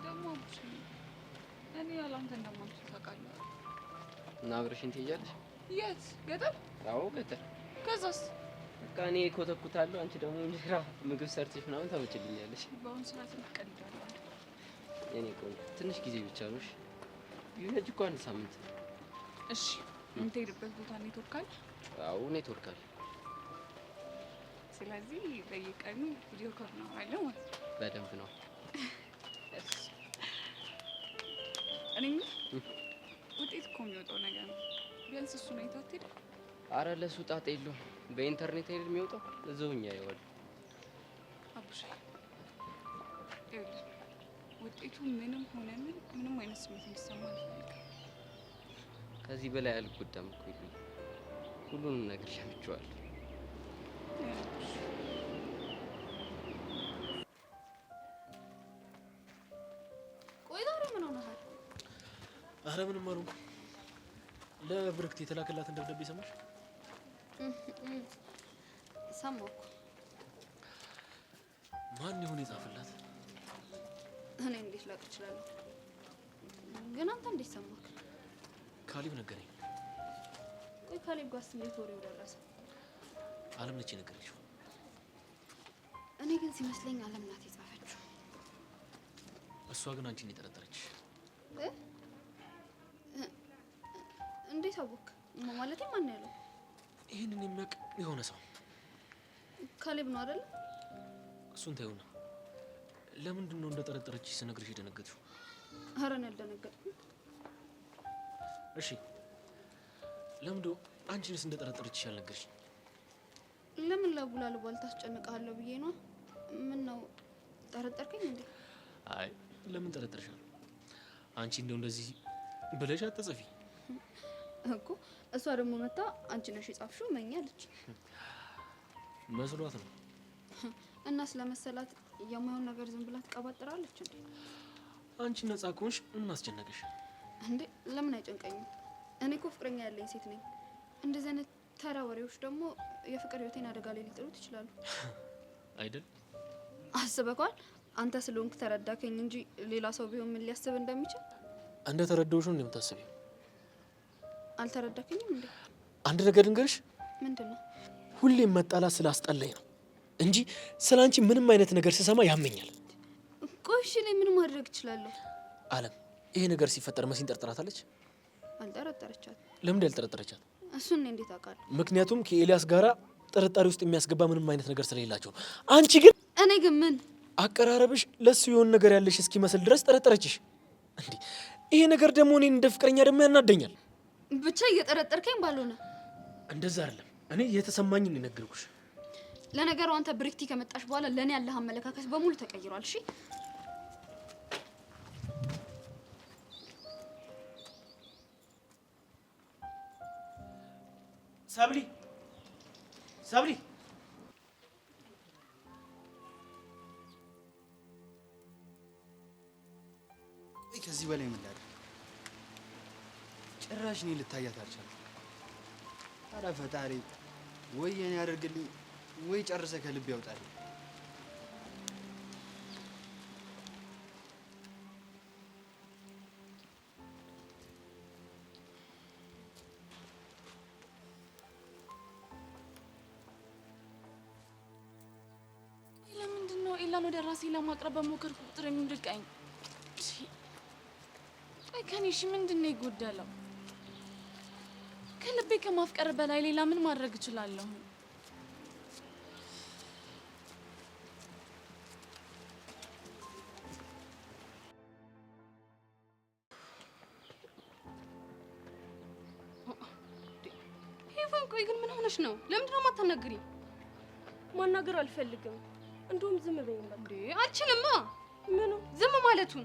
ደግሞ አቡሽ እኔ ያላንተ እንደማልኩ ታውቃለህ። እና አብረሽን ትሄጃለሽ? የት? ገጠር? አዎ ገጠር። ከዛስ? በቃ እኔ ኮተኩታለሁ፣ አንቺ ደግሞ እንጀራ ምግብ ሰርተሽ ምናምን ታመጭልኛለሽ። በአሁኑ ሰዓት ትቀልዳለህ። የኔ ቆንጆ ትንሽ ጊዜ ብቻ ነው። ቢሆንሽ እኮ አንድ ሳምንት። እሺ የምትሄድበት ቦታ ኔትወርክ አለ? አዎ ኔትወርክ አለ። ስለዚህ በየቀኑ ቪዲዮ ኮል ነው አለ ማለት ነው። በደንብ ነው። እሺ እኔ ውጤት እኮ የሚወጣው ነገር ነው። ቢያንስ እሱ ነው የታትሄድ። አረ ለሱ ጣጣ የለውም። በኢንተርኔት አይደል የሚወጣው? እዛውኛ ይወል አቡሽ ይኸውልህ ውጤቱ ምንም ሆነ ምንም አይነት ስሜት እንዲሰማ አልፈልግም። ከዚህ በላይ አልጎዳም እኮ ይሉኝ። ሁሉንም ነገር ሸምቼዋለሁ። አረ ምንም አልሆንኩም። ለብርክት የተላከላትን ደብዳቤ ሰማሽ? ሰማሁ። ማን ይሁን የጻፈላት? እኔ እንዴት ላውቅ እችላለሁ? ግን አንተ እንዴት ሰማክ? ካሌብ ነገረኝ። ቆይ ካሌብ ጋርስ እንዴት ወሬው ደረሰ? አለም ነች የነገረችው። እኔ ግን ሲመስለኝ አለም ናት የጻፈችው። እሷ ግን አንቺን የጠረጠረች። እንዴት አወቅ? ማለቴ ማን ያለው? ይህንን የሚያውቅ የሆነ ሰው ካሌብ ነው አይደል? እሱን ታዩና ለምንድን ነው እንደጠረጠረች ስነግርሽ የደነገጥሽው? ኧረ እኔ አልደነገጥኩም። እሺ ለምንድን አንቺንስ እንደጠረጠረችሽ ያልነገርሽኝ? ለምን ላቡላሉ ባልታስጨንቃለሁ ብዬ ነው። ምን ነው ጠረጠርከኝ እንዴ? አይ ለምን ጠረጠርሻለሁ? አንቺ እንደው እንደዚህ ብለሽ አትጽፊ እኮ። እሷ ደግሞ መታ አንቺ ነሽ የጻፍሽው መኛለች። መስሏት ነው። እና ስለመሰላት የማይሆን ነገር ዝም ብላ ትቀባጥራለች እንዴ? አንቺ ነፃ ከሆንሽ ምን አስጨነቀሽ እንዴ? ለምን አይጨንቀኝም? እኔ እኮ ፍቅረኛ ያለኝ ሴት ነኝ። እንደዚህ አይነት ተራ ወሬዎች ደግሞ የፍቅር ህይወቴን አደጋ ላይ ሊጥሉት ይችላሉ አይደል? አስበኳል? አንተ ስለሆንክ ተረዳከኝ እንጂ ሌላ ሰው ቢሆን ምን ሊያስብ እንደሚችል እንደ ተረዳውሽ ነው እንደምታስቢው። አልተረዳከኝም እንዴ? አንድ ነገር ልንገርሽ። ምንድነው? ሁሌም መጣላት ስላስጠላኝ ነው እንጂ ስላንቺ ምንም አይነት ነገር ስሰማ ያመኛል። ቆይ እሺ እኔ ምን ማድረግ እችላለሁ? አለም ይሄ ነገር ሲፈጠር መሲን ጠርጥራታለች? አልጠረጠረቻት። ለምን ያልጠረጠረቻት? እሱን እኔ እንዴት አውቃለሁ? ምክንያቱም ከኤልያስ ጋራ ጥርጣሬ ውስጥ የሚያስገባ ምንም አይነት ነገር ስለሌላቸው። አንቺ ግን እኔ ግን ምን አቀራረብሽ ለሱ የሆነ ነገር ያለሽ እስኪመስል ድረስ ጠረጠረችሽ እንዴ? ይሄ ነገር ደግሞ እኔን እንደ ፍቅረኛ ደግሞ ያናደኛል። ብቻ እየጠረጠርከኝ ባልሆነ። እንደዛ አይደለም፣ እኔ የተሰማኝን የነገርኩሽ። ለነገሩ አንተ ብሪክቲ ከመጣሽ በኋላ ለኔ ያለህ አመለካከት በሙሉ ተቀይሯል። እሺ ሰብሊ ሰብሊ፣ ከዚህ በላይ ምን ላድርግ? ጭራሽ እኔ ልታያት አልቻልኩም። ኧረ ፈጣሪ ወይ የኔ ያደርግልኝ ወይ ጨርሰ ከልብ ያውጣልኝ። ለምንድን ነው ኤላን ወደ ራሴ ለማቅረብ በሞከርኩ ቁጥር የሚርቀኝ? ቆይ ከኔ እሺ ምንድን ነው የጎደለው? ከልቤ ከማፍቀር በላይ ሌላ ምን ማድረግ እችላለሁ? ሄቨን ቆይ ግን ምን ሆነሽ ነው? ለምንድን ነው የማታናግሪኝ? ማናገር አልፈልግም። እንደውም ዝም በይኝ በቃ። እንዴ አልችልማ። ምኑ ዝም ማለቱን?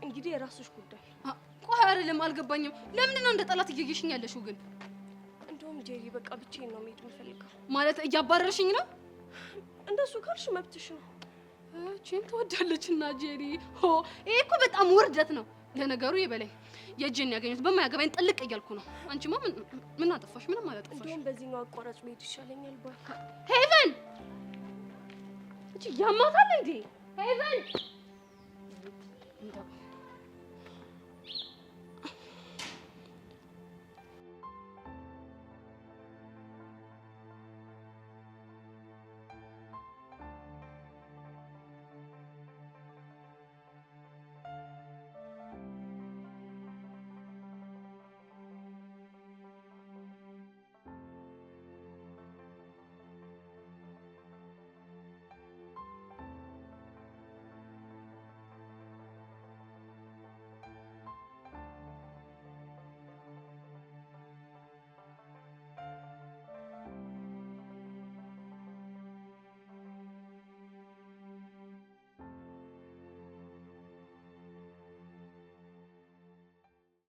እንግዲህ የራስሽ ጉዳይ። ቆይ አይደለም አልገባኝም። ለምንድን ነው እንደ ጠላት እያየሽኝ ያለሽው ግን? እንደውም ጄሪ በቃ ብቻዬን ነው መሄድ የምፈልገው። ማለት እያባረርሽኝ ነው? እንደሱ ካልሽ መብትሽ ነው። እቺን ትወዳለችና ጄሪ። ሆ ይሄ እኮ በጣም ውርደት ነው። ለነገሩ ይበለኝ የእጄን ያገኙት በማያገባኝ ጥልቅ እያልኩ ነው። አንቺማ ምን አጠፋሽ? ምንም አላጠፋሽ። እንደውም በዚህኛው አቋራጭ መሄድ ይሻለኛል። ባካ ሄቨን፣ እቺ ያማታል እንዴ? ሄቨን